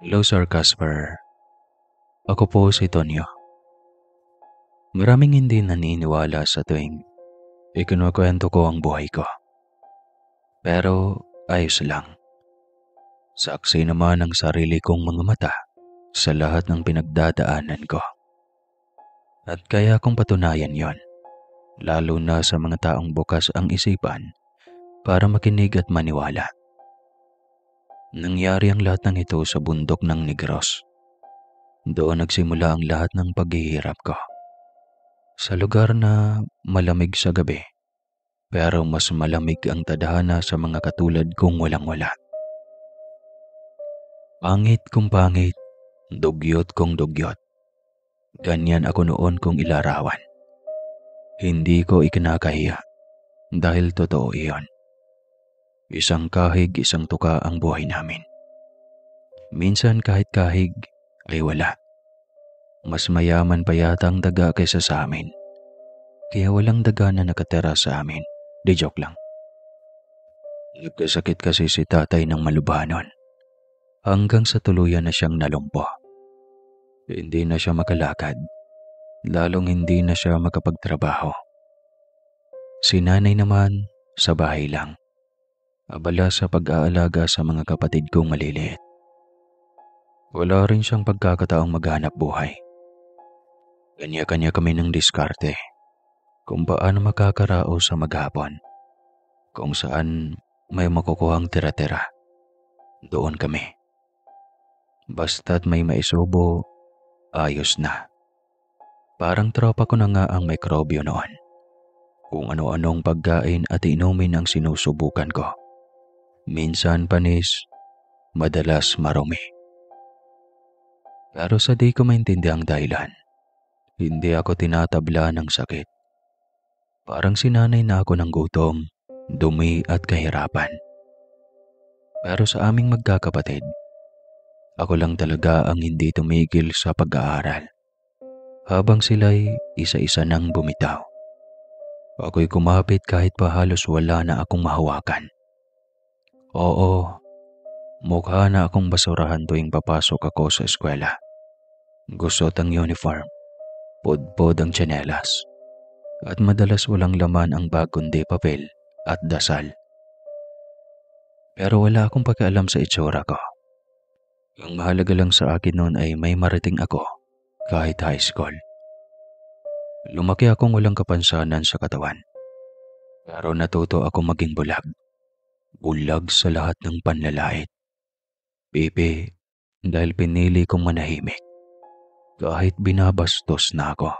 Hello, Sir Casper. Ako po si Tonyo. Maraming hindi naniniwala sa tuwing ikinukwento ko ang buhay ko. Pero ayos lang. Saksi naman ang sarili kong mga mata sa lahat ng pinagdadaanan ko. At kaya kong patunayan yon, lalo na sa mga taong bukas ang isipan para makinig at maniwala. Nangyari ang lahat ng ito sa bundok ng Negros. Doon nagsimula ang lahat ng paghihirap ko. Sa lugar na malamig sa gabi, pero mas malamig ang tadhana sa mga katulad kong walang-wala. Pangit kong pangit, dugyot kong dugyot. Ganyan ako noon kung ilarawan. Hindi ko ikinakahiya dahil totoo iyon. Isang kahig, isang tuka ang buhay namin. Minsan kahit kahig ay wala. Mas mayaman pa yata ang daga kaysa sa amin. Kaya walang daga na nakatira sa amin. Di joke lang. Nagkasakit kasi si tatay ng malubha nun. Hanggang sa tuluyan na siyang nalumpo. Hindi na siya makalakad. Lalong hindi na siya makapagtrabaho. Si nanay naman sa bahay lang. Abala sa pag-aalaga sa mga kapatid kong maliliit. Wala rin siyang pagkakataong maghanap buhay. Kanya-kanya kami ng diskarte kung paano makakarao sa maghapon. Kung saan may makukuhang tira-tira. Doon kami. Basta't may maisubo, ayos na. Parang tropa ko na nga ang mikrobyo noon. Kung ano-anong pagkain at inumin ang sinusubukan ko. Minsan panis, madalas marumi. Pero sa di ko maintindihan ang dahilan, hindi ako tinatabla ng sakit. Parang sinanay na ako ng gutom, dumi at kahirapan. Pero sa aming magkakapatid, ako lang talaga ang hindi tumigil sa pag-aaral. Habang sila'y isa-isa nang bumitaw. Ako'y kumapit kahit pa halos wala na akong mahawakan. Oo, mukha na akong basurahan tuwing papasok ako sa eskwela. Gusot ang uniform, pudpod ang tsinelas, at madalas walang laman ang bag kundi papel at dasal. Pero wala akong pakialam sa itsura ko. Ang mahalaga lang sa akin noon ay may marating ako kahit high school. Lumaki akong walang kapansanan sa katawan. Pero natuto ako maging bulag. Bulag sa lahat ng panlalait. Pipi, dahil pinili kong manahimik. Kahit binabastos na ako.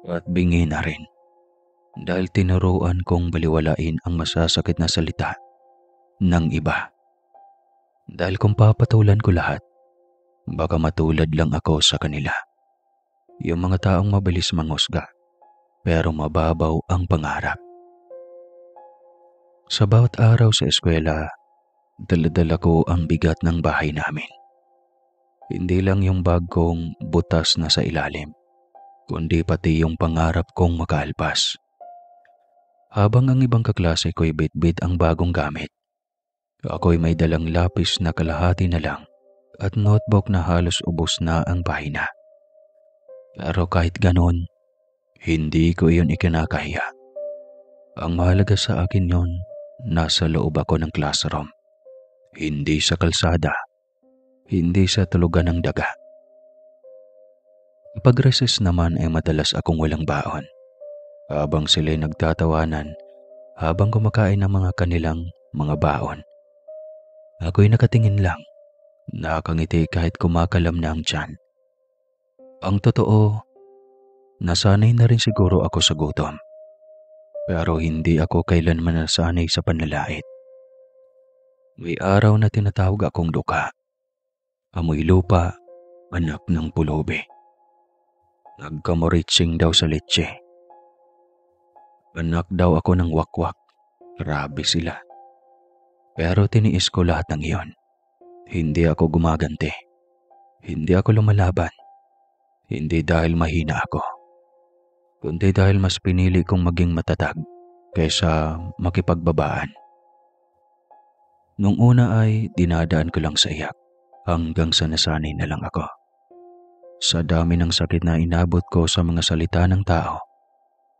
At bingi na rin. Dahil tinuruan kong baliwalain ang masasakit na salita ng iba. Dahil kung papatulan ko lahat, baka matulad lang ako sa kanila. Yung mga taong mabilis manghusga, pero mababaw ang pangarap. Sa bawat araw sa eskwela, dala-dala ko ang bigat ng bahay namin. Hindi lang yung bag kong butas na sa ilalim, kundi pati yung pangarap kong makaalpas. Habang ang ibang kaklase ko'y bit-bit ang bagong gamit, ako'y may dalang lapis na kalahati na lang at notebook na halos ubos na ang pahina. Pero kahit ganon, hindi ko iyon ikinakahiya. Ang mahalaga sa akin yon, nasa loob ako ng classroom. Hindi sa kalsada, hindi sa tulugan ng daga. Kapag recess naman ay madalas akong walang baon. Habang sila'y nagtatawanan, habang kumakain ng mga kanilang mga baon. Ako'y nakatingin lang, nakangiti kahit kumakalam na ang tiyan. Ang totoo, nasanay na rin siguro ako sa gutom. Pero hindi ako kailanman nasanay sa panlalait. May araw na tinatawag akong duka. Amoy lupa, anak ng pulubi. Nagkamoritsing daw sa leche. Anak daw ako ng wakwak. Grabe sila. Pero tiniis ko lahat ng iyon. Hindi ako gumaganti. Hindi ako lumalaban. Hindi dahil mahina ako. Kundi dahil mas pinili kong maging matatag kaysa makipagbabaan. Nung una ay dinadaan ko lang sa iyak hanggang sa nasanay na lang ako. Sa dami ng sakit na inabot ko sa mga salita ng tao,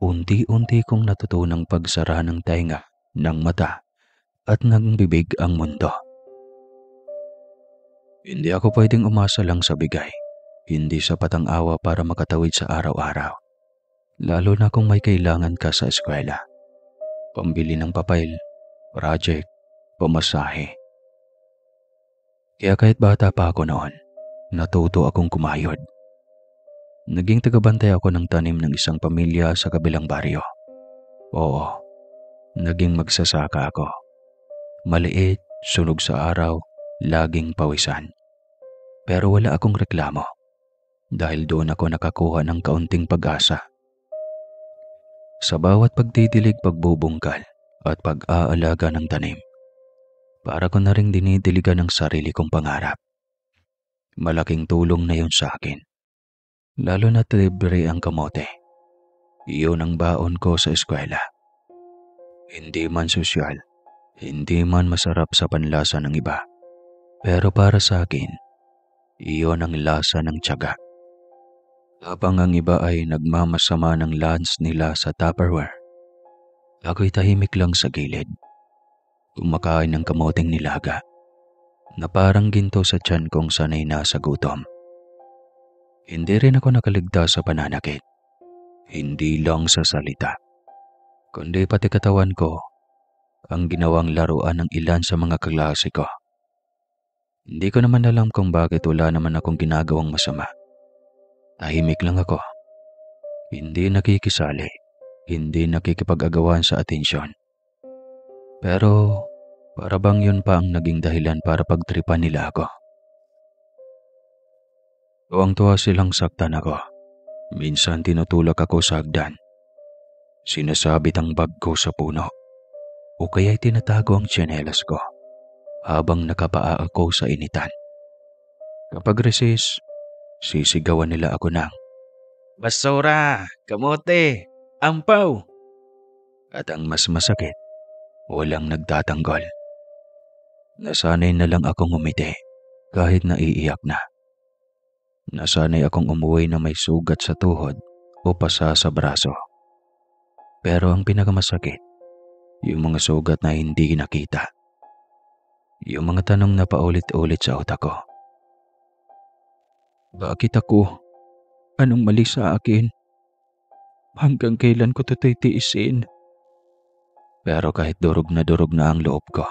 unti-unti kong natutunang pagsara ng tainga, ng mata at ng bibig ang mundo. Hindi ako pwedeng umasa lang sa bigay. Hindi sapat ang awa para makatawid sa araw-araw. Lalo na kung may kailangan ka sa eskwela. Pambili ng papel, project, pamasahe. Kaya kahit bata pa ako noon, natuto akong kumayod. Naging tagabantay ako ng tanim ng isang pamilya sa kabilang baryo. Oo, naging magsasaka ako. Maliit, sunog sa araw, laging pawisan. Pero wala akong reklamo dahil doon ako nakakuha ng kaunting pag-asa. Sa bawat pagdidilig, pagbubungkal at pag-aalaga ng tanim, para ko na ring dinidiligan ng sarili kong pangarap. Malaking tulong na yun sa akin. Lalo na't libre ang kamote. Iyon ang baon ko sa eskwela. Hindi man sosyal, hindi man masarap sa panlasa ng iba. Pero para sa akin, iyon ang lasa ng tiyaga. Habang ang iba ay nagmamasama ng lunch nila sa Tupperware, ako'y tahimik lang sa gilid. Kumakain ng kamoteng nilaga na parang ginto sa tiyan kong sanay na sa gutom. Hindi rin ako nakaligtas sa pananakit. Hindi lang sa salita, kundi pati katawan ko ang ginawang laruan ng ilan sa mga kaklase ko. Hindi ko naman alam kung bakit wala naman akong ginagawang masama. Tahimik lang ako. Hindi nakikisali, hindi nakikipag-agawan sa atensyon. Pero para bang yun pa ang naging dahilan para pagtripan nila ako. Tuwang-tuwa silang saktan ako. Minsan tinutulak ako sa hagdan. Sinasabit ang bag ko sa puno. O kaya'y tinatago ang tsinelas ko habang nakapaa ako sa initan. Kapag recess, sisigawan nila ako ng basura, kamote, ampaw. At ang mas masakit, walang nagtatanggol. Nasanay na lang akong umiti kahit naiiyak na. Nasanay akong umuwi na may sugat sa tuhod o pasa sa braso. Pero ang pinakamasakit, yung mga sugat na hindi nakita. Yung mga tanong na paulit-ulit sa utak ko. Bakit ako? Anong mali sa akin? Hanggang kailan ko ito titiisin? Pero kahit durog na ang loob ko,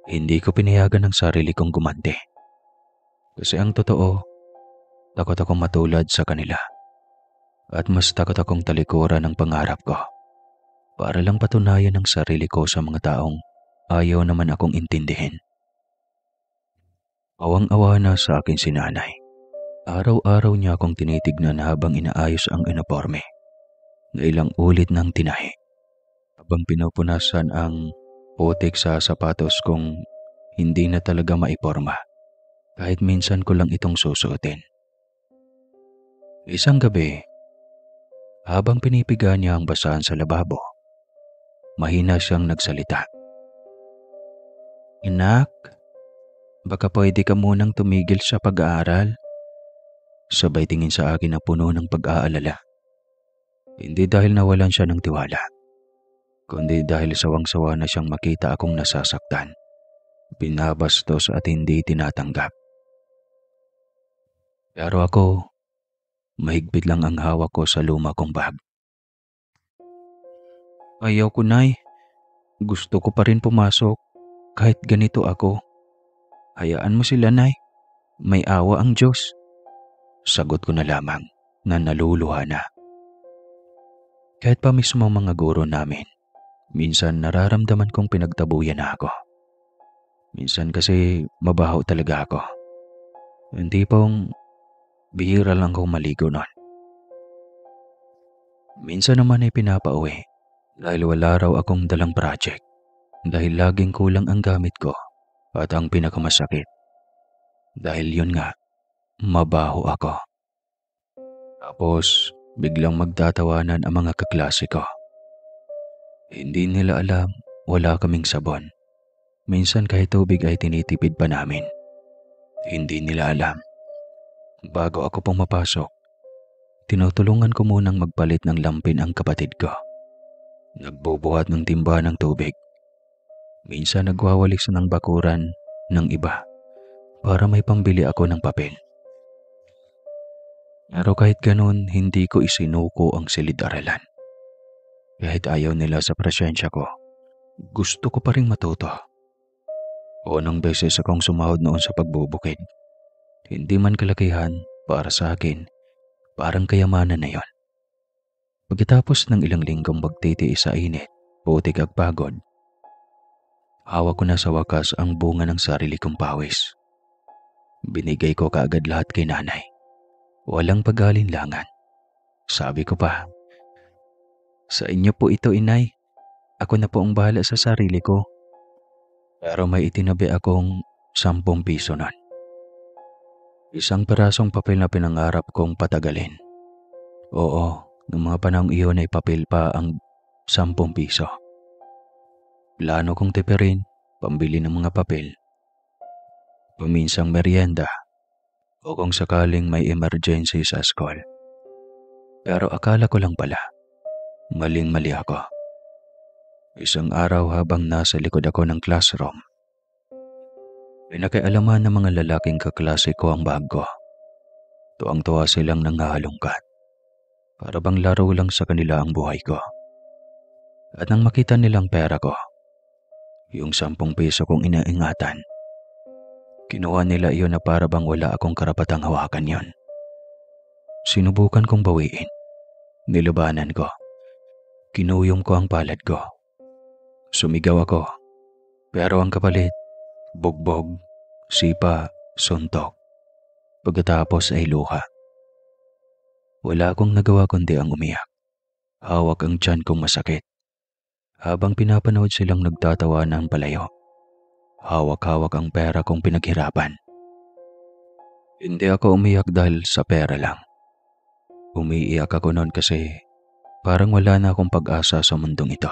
hindi ko pinayagan ng sarili kong gumanti. Kasi ang totoo, takot akong matulad sa kanila. At mas takot akong talikuran ng pangarap ko para lang patunayan ng sarili ko sa mga taong ayaw naman akong intindihin. Awang-awa na sa akin si nanay. Araw-araw niya akong tinitignan habang inaayos ang uniforme na ilang ulit ng tinahi. Habang pinupunasan ang putik sa sapatos kong hindi na talaga maiporma kahit minsan ko lang itong susuotin. Isang gabi, habang pinipiga niya ang basahan sa lababo, mahina siyang nagsalita. Inak, baka pwede ka munang tumigil sa pag-aaral? Sabay tingin sa akin na puno ng pag-aalala. Hindi dahil nawalan siya ng tiwala, kundi dahil sawang-sawa na siyang makita akong nasasaktan, binabastos at hindi tinatanggap. Pero ako, mahigpit lang ang hawak ko sa luma kong bag. Ayaw ko, Nay. Gusto ko pa rin pumasok kahit ganito ako. Hayaan mo sila, Nay. May awa ang Diyos. Sagot ko na lamang na naluluha na. Kahit pa mismo mga guro namin, minsan nararamdaman kong pinagtabuyan na ako. Minsan kasi mabaho talaga ako. Hindi pong bihira lang akong maligo nun. Minsan naman ay pinapauwi dahil wala raw akong dalang project, dahil laging kulang ang gamit ko at ang pinakamasakit, dahil yun nga, mabaho ako. Tapos biglang magtatawanan ang mga kaklase ko. Hindi nila alam wala kaming sabon. Minsan kahit tubig ay tinitipid pa namin. Hindi nila alam. Bago ako pumapasok, tinutulungan ko munang magpalit ng lampin ang kapatid ko. Nagbubuhat ng timba ng tubig. Minsan nagwawalis ng bakuran ng iba para may pambili ako ng papel. Pero kahit ganun, hindi ko isinuko ang silid-aralan. Kahit ayaw nila sa presensya ko, gusto ko pa rin matuto. Unang beses akong sumahod noon sa pagbubukid. Hindi man kalakihan, para sa akin, parang kayamanan na yon. Pagkatapos ng ilang linggong pagtitiis sa init, putik at pagod, hawak ko na sa wakas ang bunga ng sarili kong pawis. Binigay ko kaagad lahat kay nanay. Walang pag-alinlangan. Sabi ko pa, "Sa inyo po ito, inay. Ako na po ang bahala sa sarili ko." Pero may itinabi akong 10 piso nun. Isang perasong papel na pinangarap kong patagalin. Oo, noong mga panahong iyon ay papel pa ang 10 piso. Plano kong tipirin, pambili ng mga papel, paminsang merienda, o kung sakaling may emergency sa school. Pero akala ko lang pala, maling-mali ako. Isang araw habang nasa likod ako ng classroom, pinakialaman ng mga lalaking kaklase ko ang bag ko. Tuwang-tuwa silang nangahalongkat. Para bang laro lang sa kanila ang buhay ko. At nang makita nilang pera ko, yung 10 piso kong inaingatan, kinuha nila iyon na para bang wala akong karapatang hawakan yon. Sinubukan kong bawiin. Nilabanan ko. Kinuyom ko ang palad ko. Sumigaw ako. Pero ang kapalit, bugbog, sipa, suntok. Pagkatapos ay luha. Wala akong nagawa kundi ang umiyak. Hawak ang tiyan kong masakit. Habang pinapanood silang nagtatawa ng palayo. Hawak-hawak ang pera kong pinaghirapan. Hindi ako umiyak dahil sa pera lang. Umiiyak ako noon kasi parang wala na akong pag-asa sa mundong ito.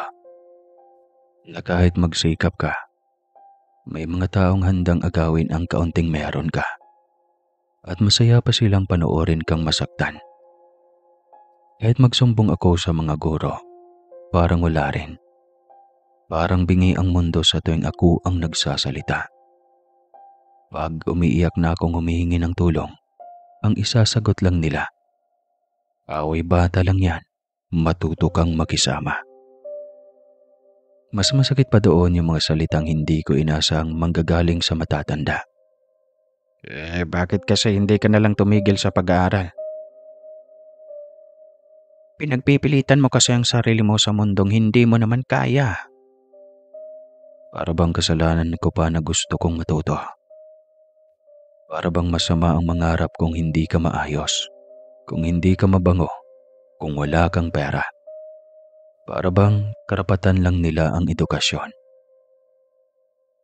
Na kahit magsikap ka, may mga taong handang agawin ang kaunting meron ka. At masaya pa silang panoorin kang masaktan. Kahit magsumbong ako sa mga guro, parang wala rin. Parang bingi ang mundo sa tuwing ako ang nagsasalita. Pag umiiyak na akong humihingi ng tulong, ang isasagot lang nila, "Away bata lang yan, matuto kang makisama." Mas masakit pa doon yung mga salitang hindi ko inasang manggagaling sa matatanda. Bakit kasi hindi ka nalang tumigil sa pag-aaral? Pinagpipilitan mo kasi ang sarili mo sa mundong hindi mo naman kaya. Para bang kasalanan ko pa na gusto kong matuto. Para bang masama ang mangarap kung hindi ka maayos, kung hindi ka mabango, kung wala kang pera. Para bang karapatan lang nila ang edukasyon.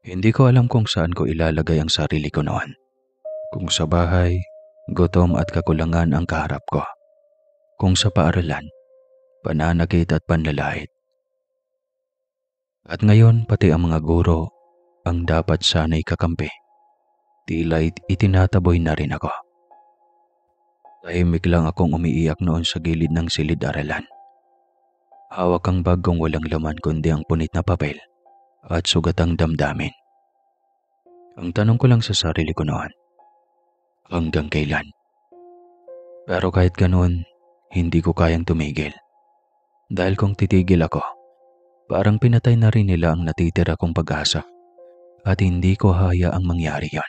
Hindi ko alam kung saan ko ilalagay ang sarili ko noon. Kung sa bahay, gutom at kakulangan ang kaharap ko. Kung sa paaralan, pananakit at panlalait. At ngayon pati ang mga guro ang dapat sana'y kakampi. Tila itinataboy na rin ako. Tahimik lang akong umiiyak noon sa gilid ng silid-aralan. Hawak ang bag kong walang laman kundi ang punit na papel at sugatang damdamin. Ang tanong ko lang sa sarili ko noon, hanggang kailan? Pero kahit ganoon, hindi ko kayang tumigil. Dahil kung titigil ako, parang pinatay na rin nila ang natitira kong pag-asa at hindi ko hayaang mangyari yon.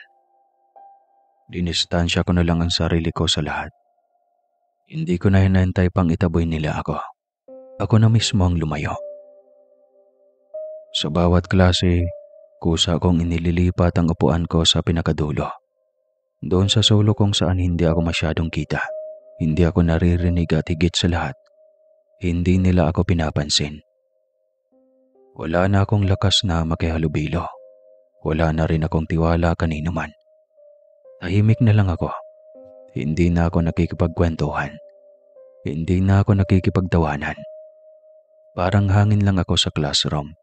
Dinistansya ko na lang ang sarili ko sa lahat. Hindi ko na hinantay pang itaboy nila ako. Ako na mismo ang lumayo. Sa bawat klase, kusa kong inililipat ang upuan ko sa pinakadulo. Doon sa solo kung saan hindi ako masyadong kita. Hindi ako naririnig at higit sa lahat, hindi nila ako pinapansin. Wala na akong lakas na makihalubilo. Wala na rin akong tiwala kanino man. Tahimik na lang ako. Hindi na ako nakikipagkwentuhan. Hindi na ako nakikipagtawanan. Parang hangin lang ako sa classroom.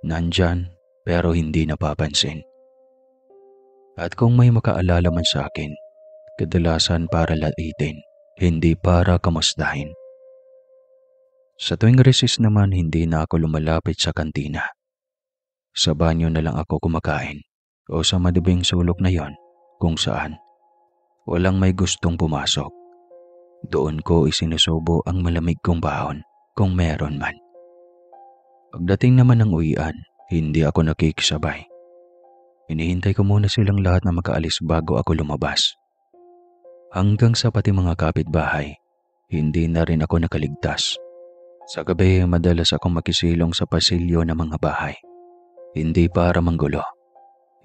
Nandyan pero hindi napapansin. At kung may makaalala man sa akin, kadalasan para laitin, hindi para kamustahin. Sa tuwing recess naman hindi na ako lumalapit sa kantina. Sa banyo na lang ako kumakain o sa madibing sulok na yon kung saan walang may gustong pumasok. Doon ko isinusubo ang malamig kong baon kung meron man. Pagdating naman ng uwian, hindi ako nakikisabay. Hinihintay ko muna silang lahat na makaalis bago ako lumabas. Hanggang sa pati mga kapitbahay, hindi na rin ako nakaligtas. Sa gabi, madalas akong makisilong sa pasilyo ng mga bahay. Hindi para manggulo,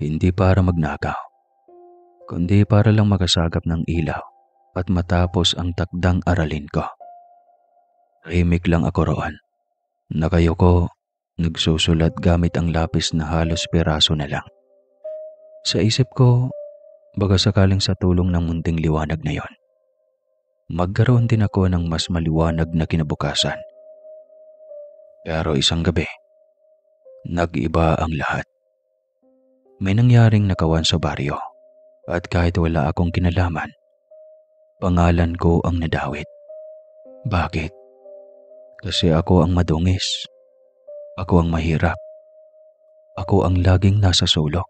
hindi para magnakaw, kundi para lang makasagap ng ilaw at matapos ang takdang aralin ko. Tahimik lang ako roon. Nakayuko, nagsusulat gamit ang lapis na halos piraso na lang. Sa isip ko, baka sakaling sa tulong ng munting liwanag na yon, magkaroon din ako ng mas maliwanag na kinabukasan. Pero isang gabi, nag-iba ang lahat. May nangyaring nakawan sa baryo at kahit wala akong kinalaman, pangalan ko ang nadawit. Bakit? Kasi ako ang madungis. Ako ang mahirap. Ako ang laging nasa sulok.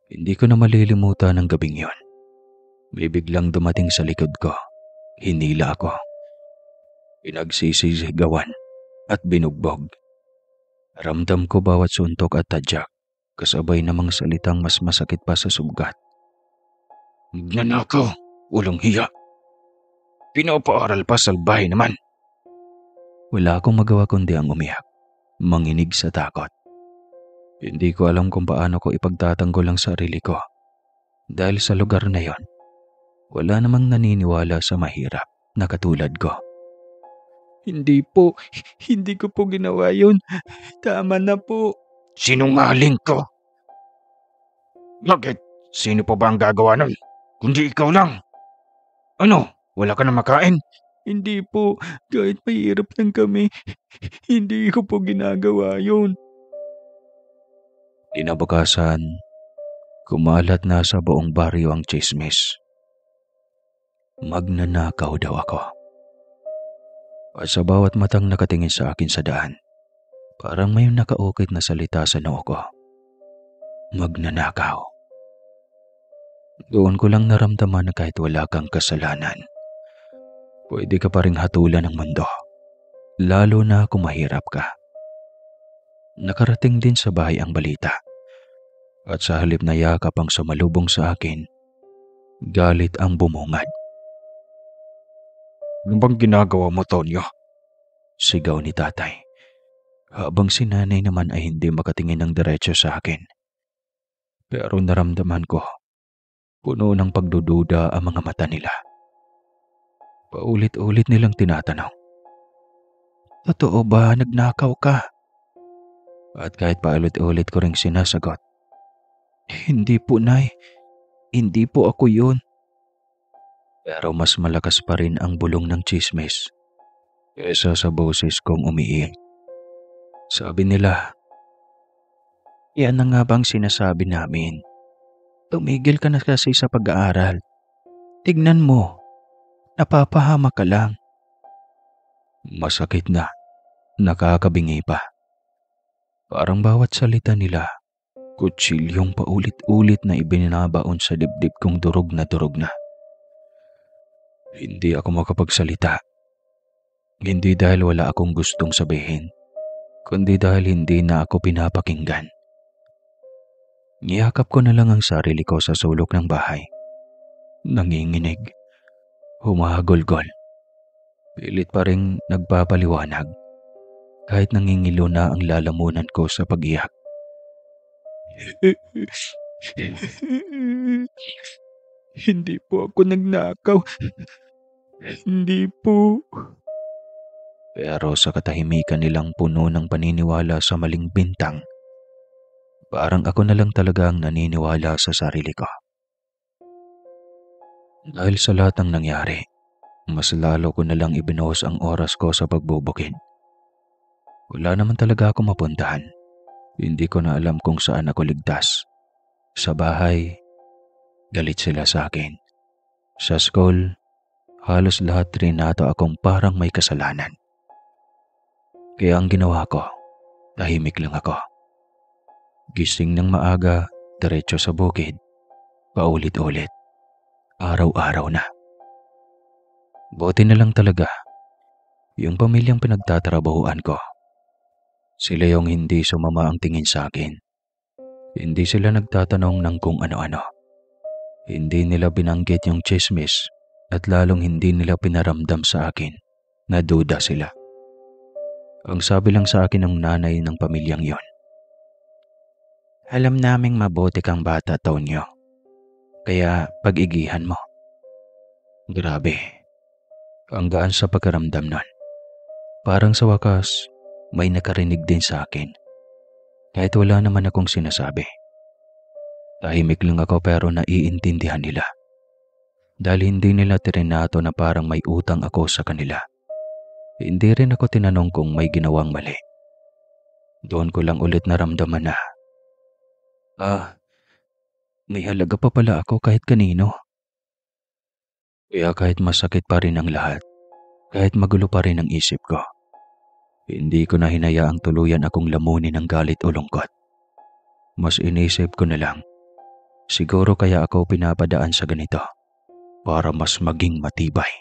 Hindi ko na malilimutan ang gabing yon. May biglang dumating sa likod ko. Hinila ako. Pinagsisisigawan at binugbog. Ramdam ko bawat suntok at tadyak, kasabay namang salitang mas masakit pa sa sugat. Magnanakaw, walang hiya. Pinapaaral pa, salbahe naman. Wala akong magawa kundi ang umiyak, manginig sa takot. Hindi ko alam kung paano ko ipagtatanggol ang sarili ko. Dahil sa lugar na yon, wala namang naniniwala sa mahirap na katulad ko. Hindi po, hindi ko po ginawa yun. Tama na po. Sinungaling ko. Bakit? Sino pa ba ang gagawa nun? Kundi ikaw lang. Ano? Wala ka na makain? Hindi po, kahit mahirap lang kami, hindi ko po ginagawa yun. Kinabukasan, kumalat na sa buong baryo ang tsismis. Magnanakaw daw ako. At sa bawat matang nakatingin sa akin sa daan, parang may nakaukit na salita sa noo ko. Magnanakaw. Doon ko lang naramdaman na kahit wala kang kasalanan, pwede ka pa ring hatulan ng mundo, lalo na kung mahirap ka. Nakarating din sa bahay ang balita, at sa halip na yakap ang sumalubong sa akin, galit ang bumungad. Ano bang ginagawa mo, Tonyo? Sigaw ni tatay, habang si nanay naman ay hindi makatingin ng diretso sa akin. Pero naramdaman ko, puno ng pagdududa ang mga mata nila. Paulit-ulit nilang tinatanong, totoo ba nagnakaw ka? At kahit paulit-ulit ko ring sinasagot, hindi po, Nay. Hindi po ako yun. Pero mas malakas pa rin ang bulong ng tsismis kesa sa boses kong umiiyak. Sabi nila, yan na nga bang sinasabi namin? Tumigil ka na kasi sa pag-aaral. Tignan mo, napapahama ka lang. Masakit na, nakakabingi pa. Parang bawat salita nila, kutsilyong paulit-ulit na ibinabaon sa dibdib kong durog na. Hindi ako makapagsalita. Hindi dahil wala akong gustong sabihin, kundi dahil hindi na ako pinapakinggan. Niyakap ko na lang ang sarili ko sa sulok ng bahay. Nanginginig, humahagulgol. Pilit pa rin nagpapaliwanag, kahit nangingilo na ang lalamunan ko sa pag-iyak. Hindi po ako nagnakaw. Hindi po. Pero sa katahimikan nilang puno ng paniniwala sa maling bintang, parang ako na lang talaga ang naniniwala sa sarili ko. Dahil sa lahat ng nangyari, mas lalo ko na lang ibinuhos ang oras ko sa pagbubukid. Wala naman talaga ako mapuntahan. Hindi ko na alam kung saan ako ligtas. Sa bahay, galit sila sa akin. Sa school, halos lahat trinato akong parang may kasalanan. Kaya ang ginawa ko, tahimik lang ako. Gising ng maaga, diretso sa bukid, paulit-ulit, araw-araw na. Buti na lang talaga, yung pamilyang pinagtatrabahuan ko. Sila yung hindi sumama ang tingin sa akin. Hindi sila nagtatanong ng kung ano-ano. Hindi nila binanggit yung chismis at lalong hindi nila pinaramdam sa akin na duda sila. Ang sabi lang sa akin ng nanay ng pamilyang yon, "Alam naming mabuti kang bata, Tonyo. Kaya pag-igihan mo." Grabe, ang gaan sa pagkaramdam nun. Parang sa wakas, may nakarinig din sa akin. Kahit wala naman akong sinasabi. Tahimik lang ako pero naiintindihan nila. Dahil hindi nila trinato na parang may utang ako sa kanila. Hindi rin ako tinanong kung may ginawang mali. Doon ko lang ulit naramdaman na, may halaga pa pala ako kahit kanino. Kaya kahit masakit pa rin ang lahat, kahit magulo pa rin ang isip ko, hindi ko na hinayaang tuluyan akong lamunin ng galit o lungkot. Mas inisip ko na lang, siguro kaya ako pinapadaan sa ganito para mas maging matibay.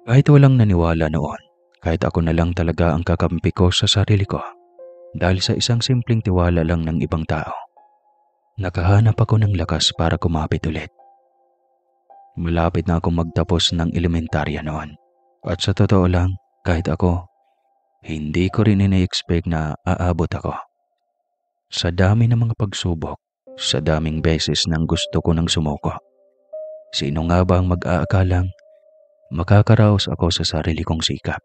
Kahit walang naniwala noon, kahit ako na lang talaga ang kakampi ko sa sarili ko, dahil sa isang simpleng tiwala lang ng ibang tao, nakahanap ako ng lakas para kumapit ulit. Malapit na akong magtapos ng elementarya noon. At sa totoo lang, kahit ako, hindi ko rin ina-expect na aabot ako. Sa dami ng mga pagsubok, sa daming beses nang gusto ko nang sumuko. Sino nga ba ang mag-aakalang makakaraos ako sa sarili kong sikap?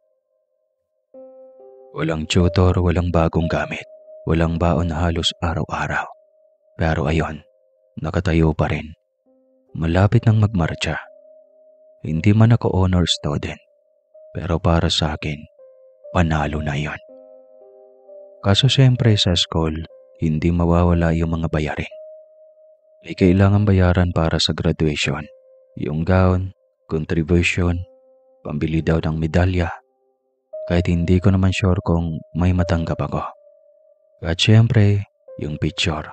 Walang tutor, walang bagong gamit, walang baon na halos araw-araw. Pero ayon, nakatayo pa rin. Malapit nang magmarcha. Hindi man ako honor student, pero para sa akin, panalo na yon. Kaso siyempre sa school, hindi mawawala yung mga bayarin. May kailangan bayaran para sa graduation. Yung gown, contribution, pambili daw ng medalya. Kahit hindi ko naman sure kung may matanggap ako. At siyempre, yung picture.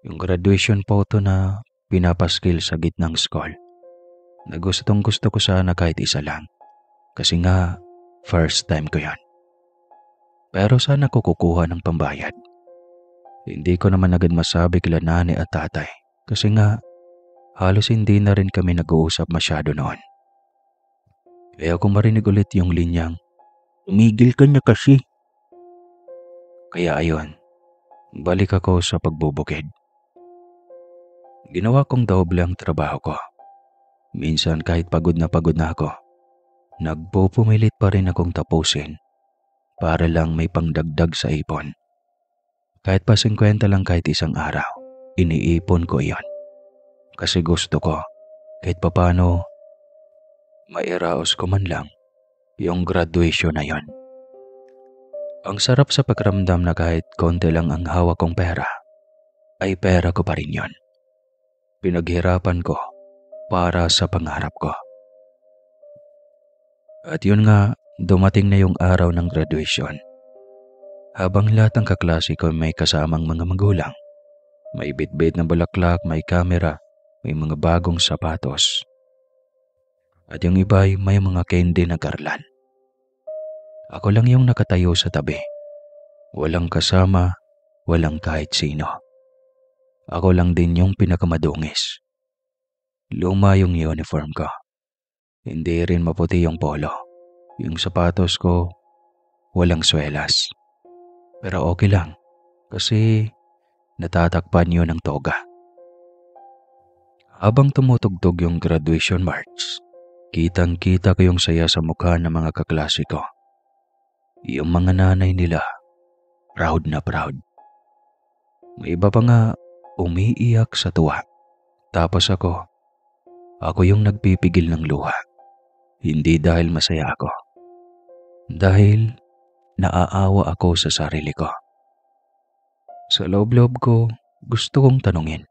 Yung graduation photo na pinapaskil sa gitnang school. Na gustong gusto ko sana kahit isa lang. Kasi nga, first time ko yan. Pero sana ko kukuha ng pambayad. Hindi ko naman agad masabi kila nanay at tatay. Kasi nga, halos hindi na rin kami nag-uusap masyado noon. Kaya kung marinig ulit yung linyang, "Tumigil ka na kasi." Kaya ayon, balik ako sa pagbubukid. Ginawa kong doble ang trabaho ko. Minsan kahit pagod na ako, nagpupumilit pa rin akong tapusin para lang may pangdagdag sa ipon. Kahit pa 50 lang kahit isang araw, iniipon ko iyon. Kasi gusto ko, kahit papano, mairaos ko man lang yung graduation na yon. Ang sarap sa pakiramdam na kahit konti lang ang hawak kong pera, ay pera ko pa rin yon. Pinaghirapan ko para sa pangarap ko. At yun nga, dumating na yung araw ng graduation. Habang lahat ng kaklase ko may kasamang mga magulang, may bitbit na bulaklak, may kamera, may mga bagong sapatos. At yung iba ay may mga candy na garland. Ako lang yung nakatayo sa tabi. Walang kasama, walang kahit sino. Ako lang din yung pinakamadungis. Luma yung uniform ko. Hindi rin maputi yung polo. Yung sapatos ko, walang swelas. Pero okay lang, kasi natatakpan yun ng toga. Habang tumutugtog yung graduation march, kitang-kita ko yung saya sa mukha ng mga kaklase ko. Yung mga nanay nila, proud na proud. May iba pa nga umiiyak sa tuwa. Tapos ako yung nagpipigil ng luha. Hindi dahil masaya ako. Dahil naaawa ako sa sarili ko. Sa loob-loob ko, gusto kong tanungin,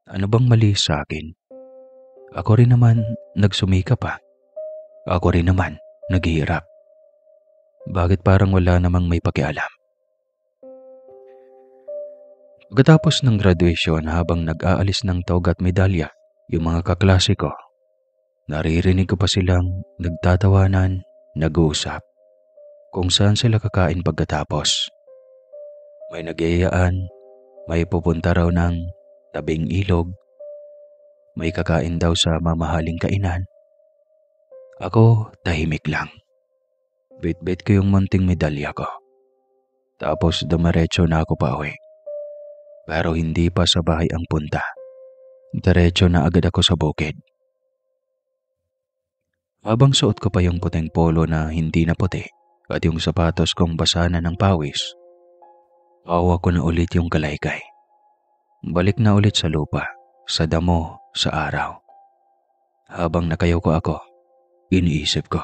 ano bang mali sa akin? Ako rin naman nagsumikap pa. Ako rin naman naghihirap. Bakit parang wala namang may pakialam? Pagkatapos ng graduation habang nag-aalis ng tawag at medalya, yung mga kaklase ko, naririnig ko pa silang nagtatawanan, nag-uusap, kung saan sila kakain pagkatapos. May nagyayaan, may pupunta raw ng tabing ilog, may kakain daw sa mamahaling kainan. Ako, tahimik lang. Bit-bit ko yung munting medalya ko. Tapos dumiretso na ako pa uwi. Pero hindi pa sa bahay ang punta. Diretso na agad ako sa bukid. Habang suot ko pa yung puting polo na hindi na puti at yung sapatos kong basa na ng pawis, awa ko na ulit yung kalaykay. Balik na ulit sa lupa, sa damo, sa araw. Habang nakayaw ko ako, iniisip ko.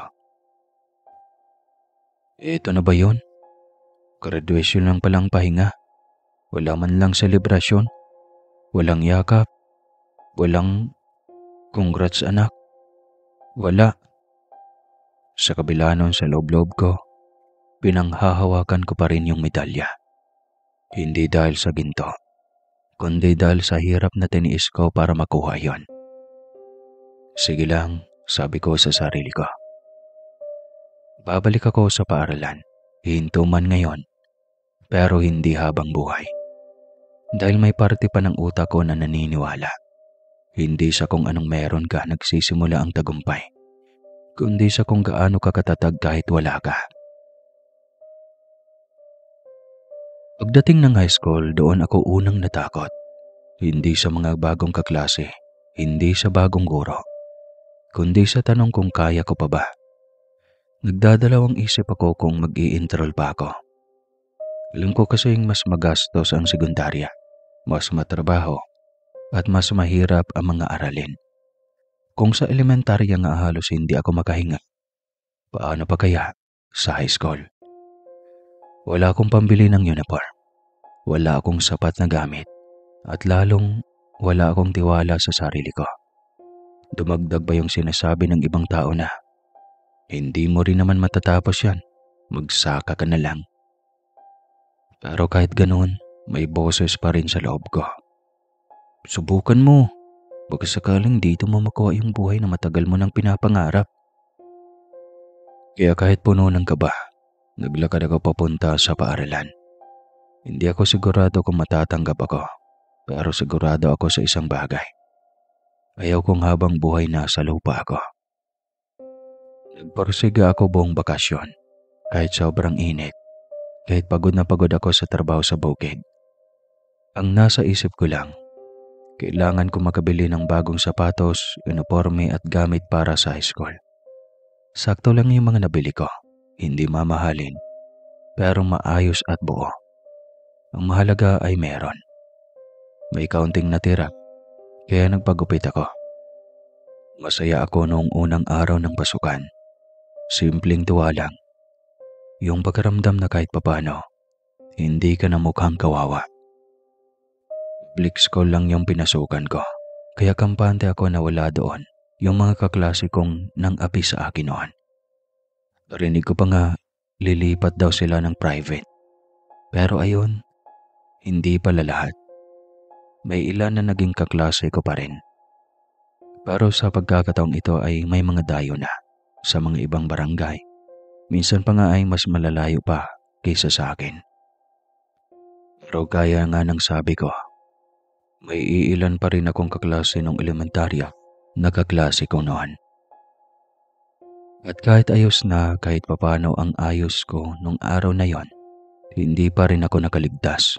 Ito na ba yun? Graduation lang palang pahinga. Wala man lang selebrasyon. Walang yakap. Walang congrats anak. Wala. Sa kabila nun sa loob-loob ko, pinanghahawakan ko pa rin yung medalya. Hindi dahil sa ginto, kundi dahil sa hirap na tiniis ko para makuha yon. Sige lang, sabi ko sa sarili ko. Babalik ako sa paaralan, hinto man ngayon, pero hindi habang buhay. Dahil may parte pa ng utak ko na naniniwala. Hindi sa kung anong meron ka nagsisimula ang tagumpay, kundi sa kung gaano ka katatag kahit wala ka. Pagdating ng high school, doon ako unang natakot. Hindi sa mga bagong kaklase, hindi sa bagong guro, kundi sa tanong kung kaya ko pa ba. Nagdadalawang isip ako kung mag-i-enroll pa ako. Alam ko kasing mas magastos ang sekundarya, mas matrabaho, at mas mahirap ang mga aralin. Kung sa elementarya nga halos hindi ako makahinga, paano pa kaya sa high school? Wala akong pambili ng uniform, wala akong sapat na gamit, at lalong wala akong tiwala sa sarili ko. Dumagdag pa yung sinasabi ng ibang tao na, hindi mo rin naman matatapos yan, magsaka ka na lang. Pero kahit ganoon, may boses pa rin sa loob ko. Subukan mo, baka sakaling dito mo makuha yung buhay na matagal mo nang pinapangarap. Kaya kahit puno ng kaba, naglakad ako papunta sa paaralan. Hindi ako sigurado kung matatanggap ako, pero sigurado ako sa isang bagay. Ayaw kong habang buhay nasa lupa ako. Nagporsiga ako buong bakasyon, kahit sobrang init, kahit pagod na pagod ako sa trabaho sa bukid. Ang nasa isip ko lang, kailangan ko makabili ng bagong sapatos, uniforme at gamit para sa high school. Sakto lang yung mga nabili ko, hindi mamahalin, pero maayos at buo. Ang mahalaga ay meron. May kaunting natira, kaya nagpagupit ako. Masaya ako noong unang araw ng pasukan. Simpleng tuwa lang. Yung pagkaramdam na kahit papano, hindi ka na mukhang kawawa. Public school lang yung pinasukan ko, kaya kampante ako na wala doon yung mga kaklase kong nang api sa akin noon. Narinig ko pa nga, lilipat daw sila ng private. Pero ayun, hindi pala lahat. May ilan na naging kaklase ko pa rin. Pero sa pagkakataong ito ay may mga dayo na sa mga ibang barangay. Minsan pa nga ay mas malalayo pa kaysa sa akin. Pero kaya nga ng sabi ko, may iilan pa rin akong kaklase nung elementarya na kaklase ko noon. At kahit ayos na kahit papano ang ayos ko nung araw na yon, hindi pa rin ako nakaligtas.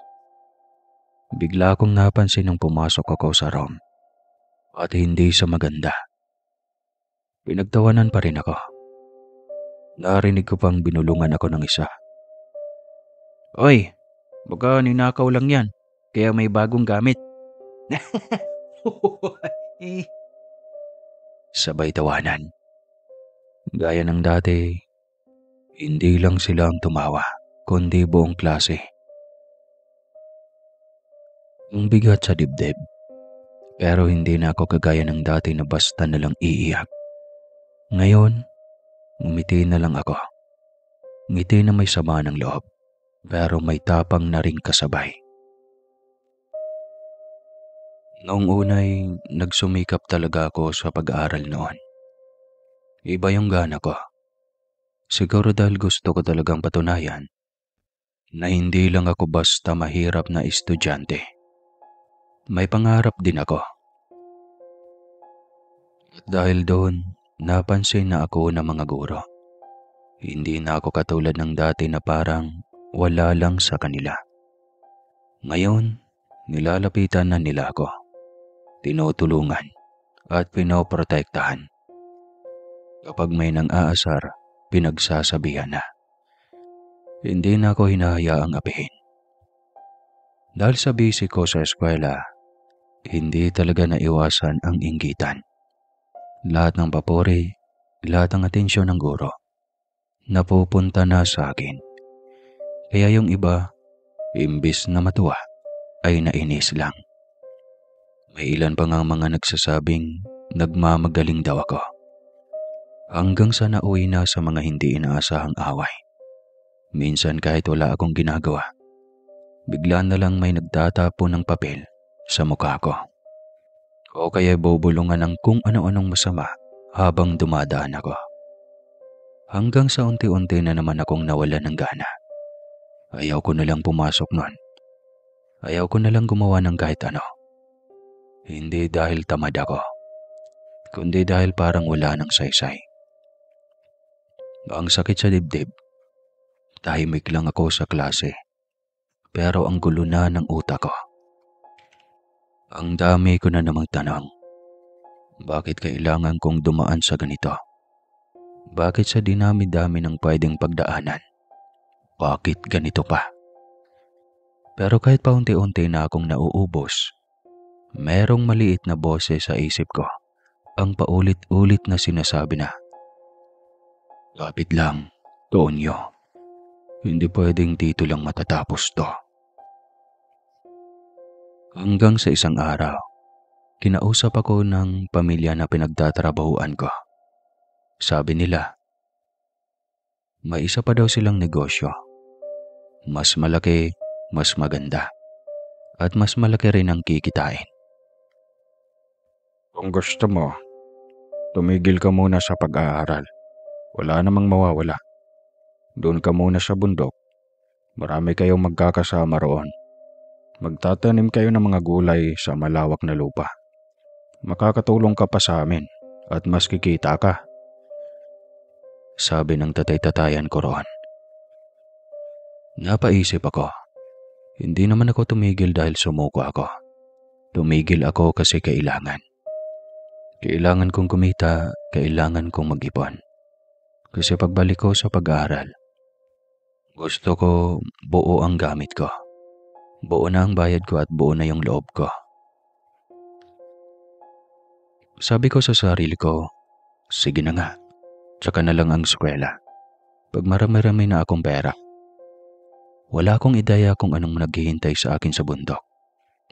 Bigla akong napansin nung pumasok ako sa room. At hindi sa maganda. Pinagtawanan pa rin ako. Narinig ko pang binulungan ako ng isa. Oy, baka ninakaw lang yan, kaya may bagong gamit. Sabay tawanan. Gaya ng dati, hindi lang sila ang tumawa, kundi buong klase. Ang bigat sa dibdib, pero hindi na ako kagaya ng dati na basta na lang iiyak. Ngayon, ngumiti na lang ako. Ngiti na may sama ng loob, pero may tapang na ring kasabay. Noong unay, nagsumikap talaga ako sa pag-aaral noon. Iba yung gana ko. Siguro dahil gusto ko talagang patunayan na hindi lang ako basta mahirap na estudyante. May pangarap din ako. At dahil doon, napansin na ako ng mga guro. Hindi na ako katulad ng dati na parang wala lang sa kanila. Ngayon, nilalapitan na nila ako. Tinutulungan at pinoprotektahan. Kapag may nang-aasar, pinagsasabihan na. Hindi na ako hinahayaang apihin. Dahil sa busy ko sa eskwela, hindi talaga naiwasan ang inggitan. Lahat ng papuri, lahat ng atensyon ng guro, napupunta na sa akin. Kaya yung iba, imbis na matuwa, ay nainis lang. May ilan pa nga mga nagsasabing nagmamagaling daw ako. Hanggang sa nauwi na sa mga hindi inaasahang away. Minsan kahit wala akong ginagawa, bigla na lang may nagtatapo ng papel sa mukha ko. O kaya bubulungan ng kung ano-anong masama habang dumadaan ako. Hanggang sa unti-unti na naman akong nawala ng gana. Ayaw ko na lang pumasok nun. Ayaw ko na lang gumawa ng kahit ano. Hindi dahil tamad ako, kundi dahil parang wala ng saysay. Ang sakit sa dibdib. Tahimik lang ako sa klase, pero ang gulo na ng utak ko. Ang dami ko na namang tanong. Bakit kailangan kong dumaan sa ganito? Bakit sa dinami-dami ng pwedeng pagdaanan? Bakit ganito pa? Pero kahit paunti-unti na akong nauubos, merong maliit na boses sa isip ko ang paulit-ulit na sinasabi na, "Lapit lang, Tonyo. Hindi pwedeng dito lang matatapos to." Hanggang sa isang araw, kinausap ako ng pamilya na pinagtatrabahuan ko. Sabi nila, may isa pa daw silang negosyo. Mas malaki, mas maganda, at mas malaki rin ang kikitain. Kung gusto mo, tumigil ka muna sa pag-aaral. Wala namang mawawala. Doon ka muna sa bundok. Marami kayong magkakasama roon. Magtatanim kayo ng mga gulay sa malawak na lupa. Makakatulong ka pa sa amin at mas kikita ka. Sabi ng tatay-tatayan ko roon. Napaisip ako. Hindi naman ako tumigil dahil sumuko ako. Tumigil ako kasi kailangan. Kailangan kong kumita, kailangan kong mag-ipon. Kasi pagbalik ko sa pag-aaral, gusto ko buo ang gamit ko. Buo na ang bayad ko at buo na yung loob ko. Sabi ko sa sarili ko, sige na nga, tsaka na lang ang eskwela. Pag marami-rami na akong pera. Wala akong ideya kung anong naghihintay sa akin sa bundok.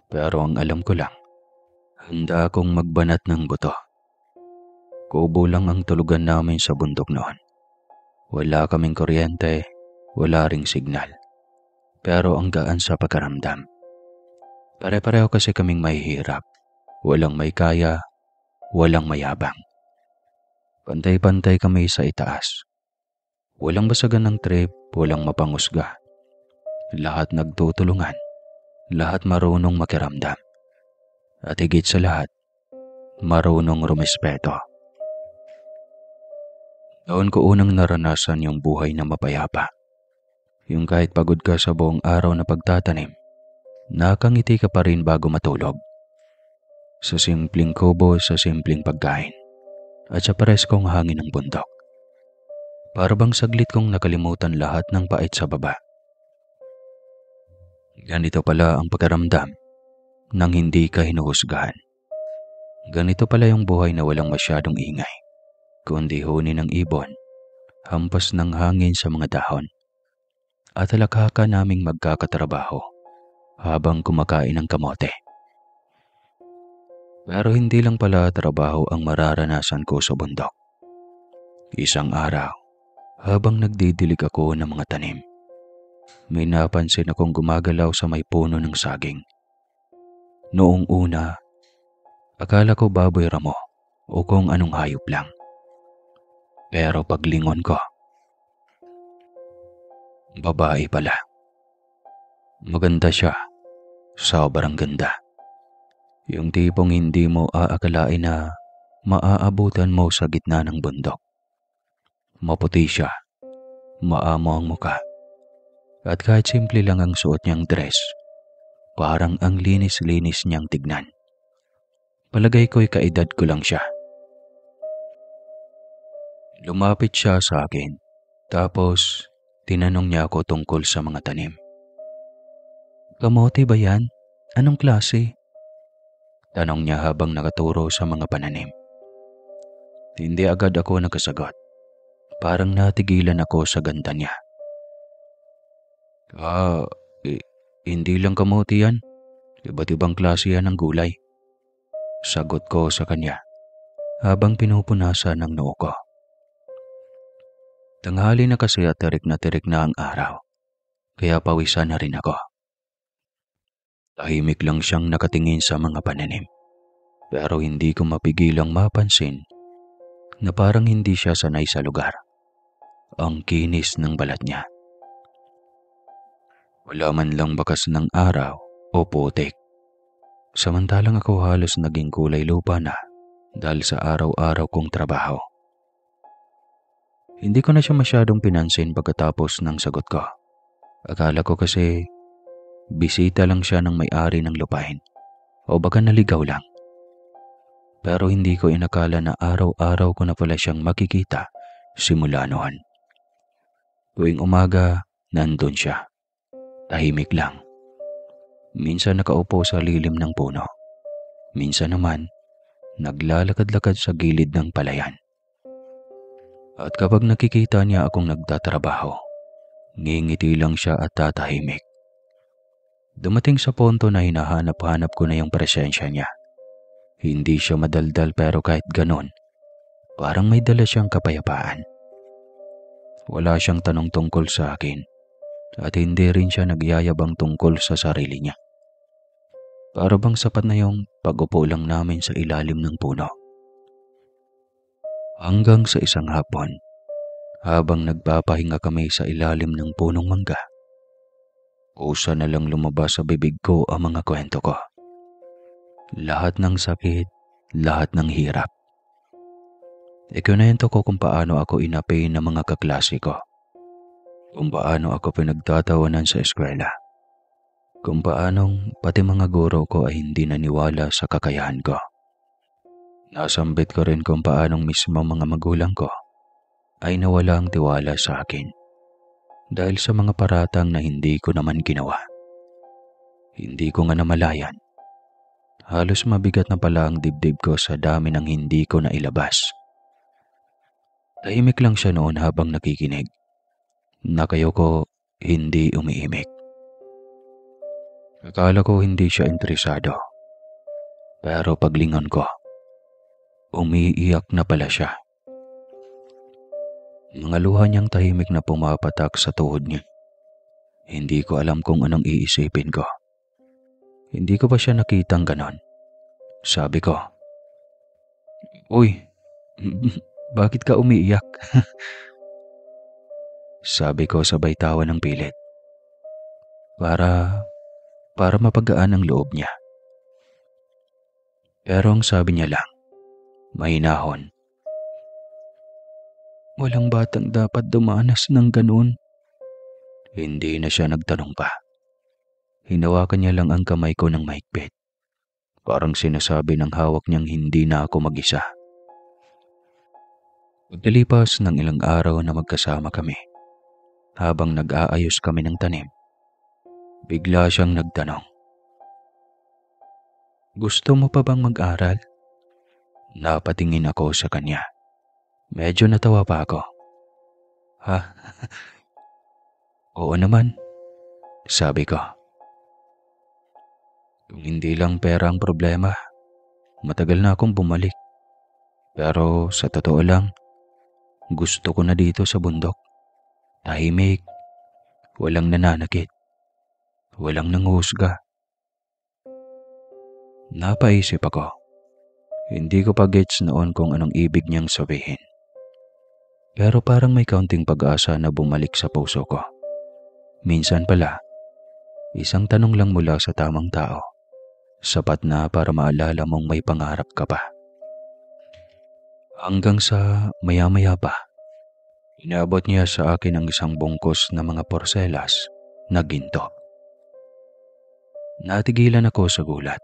Pero ang alam ko lang, handa akong magbanat ng buto. Kubo lang ang tulugan namin sa bundok noon. Wala kaming kuryente, wala ring signal. Pero ang gaan sa pagkaramdam. Pare-pareho kasi kaming mahihirap. Walang may kaya, walang mayabang. Pantay-pantay kami sa itaas. Walang basagan ng trip, walang mapangusga. Lahat nagtutulungan. Lahat marunong makiramdam. At higit sa lahat, marunong rumespeto. Noon ko unang naranasan yung buhay na mapayapa. Yung kahit pagod ka sa buong araw na pagtatanim, nakangiti ka pa rin bago matulog. Sa simpleng kubo, sa simpleng pagkain, at sa pareskong hangin ng bundok. Para bang saglit kong nakalimutan lahat ng pait sa baba. Ganito pala ang pagkaramdam nang hindi ka hinuhusgahan. Ganito pala yung buhay na walang masyadong ingay, kundi huni ng ibon, hampas ng hangin sa mga dahon, at halakaka naming magkakatrabaho habang kumakain ng kamote. Pero hindi lang pala trabaho ang mararanasan ko sa bundok. Isang araw, habang nagdidilig ako ng mga tanim, may napansin akong gumagalaw sa may puno ng saging. Noong una, akala ko baboy ramo o kung anong hayop lang. Pero paglingon ko, babae pala. Maganda siya, sobrang ganda. Yung tipong hindi mo aakalain na maaabutan mo sa gitna ng bundok. Maputi siya, maamo ang muka, at kahit simple lang ang suot niyang dress, parang ang linis-linis niyang tignan. Palagay ko'y kaedad ko lang siya. Lumapit siya sa akin, tapos tinanong niya ako tungkol sa mga tanim. Kamote ba yan? Anong klase? Tanong niya habang nakaturo sa mga pananim. Hindi agad ako nakasagot. Parang natigilan ako sa ganda niya. Ah, eh, hindi lang kamote yan. Iba't ibang klase yan ng gulay. Sagot ko sa kanya habang pinupunasan ng noo ko. Tanghali na kasi at tirik na ang araw, kaya pawisan na rin ako. Tahimik lang siyang nakatingin sa mga pananim, pero hindi ko mapigilang mapansin na parang hindi siya sanay sa lugar. Ang kinis ng balat niya. Wala man lang bakas ng araw o putik. Samantalang ako halos naging kulay lupa na dahil sa araw-araw kong trabaho. Hindi ko na siya masyadong pinansin pagkatapos ng sagot ko. Akala ko kasi bisita lang siya ng may-ari ng lupain o baka naligaw lang. Pero hindi ko inakala na araw-araw ko na pala siyang makikita simula noon. Tuwing umaga, nandun siya. Tahimik lang. Minsan nakaupo sa lilim ng puno. Minsan naman, naglalakad-lakad sa gilid ng palayan. At kapag nakikita niya akong nagtatrabaho, ngingiti lang siya at tatahimik. Dumating sa punto na hinahanap-hanap ko na yung presensya niya. Hindi siya madaldal pero kahit ganon, parang may dala siyang kapayapaan. Wala siyang tanong tungkol sa akin at hindi rin siya nagyayabang tungkol sa sarili niya. Para bang sapat na yung pag-upo lang namin sa ilalim ng puno. Hanggang sa isang hapon, habang nagpapahinga kami sa ilalim ng punong mangga, kusa na lang lumabas sa bibig ko ang mga kwento ko. Lahat ng sakit, lahat ng hirap. Ikinwento ko kung paano ako inapi ng mga kaklase ko. Kung paano ako pinagtatawanan sa eskwela. Kung paanong pati mga guro ko ay hindi naniwala sa kakayahan ko. Nasambit ko rin kung paanong mismo mga magulang ko ay nawala ang tiwala sa akin dahil sa mga paratang na hindi ko naman ginawa. Hindi ko nga namalayan. Halos mabigat na pala ang dibdib ko sa dami ng hindi ko na ilabas. Tahimik lang siya noon habang nakikinig. Nakayo ko hindi umiimik. Akala ko hindi siya interesado. Pero paglingon ko, umiiyak na pala siya. Mga luha niyang tahimik na pumapatak sa tuhod niya. Hindi ko alam kung anong iisipin ko. Hindi ko pa siya nakitang ganon. Sabi ko, "Uy, bakit ka umiiyak?" Sabi ko sabay tawa ng pilit. Para mapagaan ang loob niya. Pero ang sabi niya lang, mahinahon, "Walang batang dapat dumanas ng ganun." Hindi na siya nagtanong pa. Hinawakan niya lang ang kamay ko ng mahigpit. Parang sinasabi ng hawak niyang hindi na ako mag-isa. Pagkalipas ng ilang araw na magkasama kami, habang nag-aayos kami ng tanim, bigla siyang nagtanong, "Gusto mo pa bang mag-aral?" Napatingin ako sa kanya. Medyo natawa pa ako. "Ha? Oo naman," sabi ko. Kung hindi lang pera ang problema, matagal na akong bumalik. Pero sa totoo lang, gusto ko na dito sa bundok. Tahimik, walang nananakit, walang nanguhusga. Napaisip ako. Hindi ko pa gets noon kung anong ibig niyang sabihin. Pero parang may kaunting pag-asa na bumalik sa puso ko. Minsan pala, isang tanong lang mula sa tamang tao, sapat na para maalala mong may pangarap ka pa. Hanggang sa maya-maya pa, inabot niya sa akin ang isang bungkos na mga porselas na ginto. Natigilan ako sa gulat,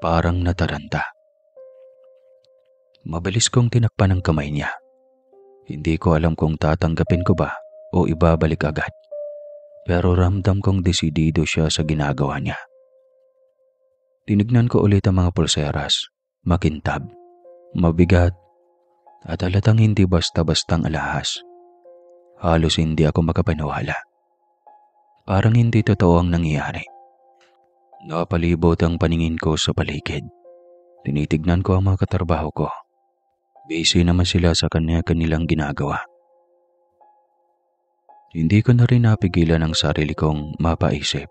parang nataranta. Mabilis kong tinakpan ang kamay niya. Hindi ko alam kung tatanggapin ko ba o ibabalik agad. Pero ramdam kong desidido siya sa ginagawa niya. Tinignan ko ulit ang mga pulseras, makintab, mabigat, at halatang hindi basta-bastang alahas. Halos hindi ako makapaniwala. Parang hindi totoo ang nangyayari. Napalibot ang paningin ko sa paligid. Tinitignan ko ang mga katrabaho ko. Busy naman sila sa kanilang ginagawa. Hindi ko na rin napigilan ang sarili kong mapaisip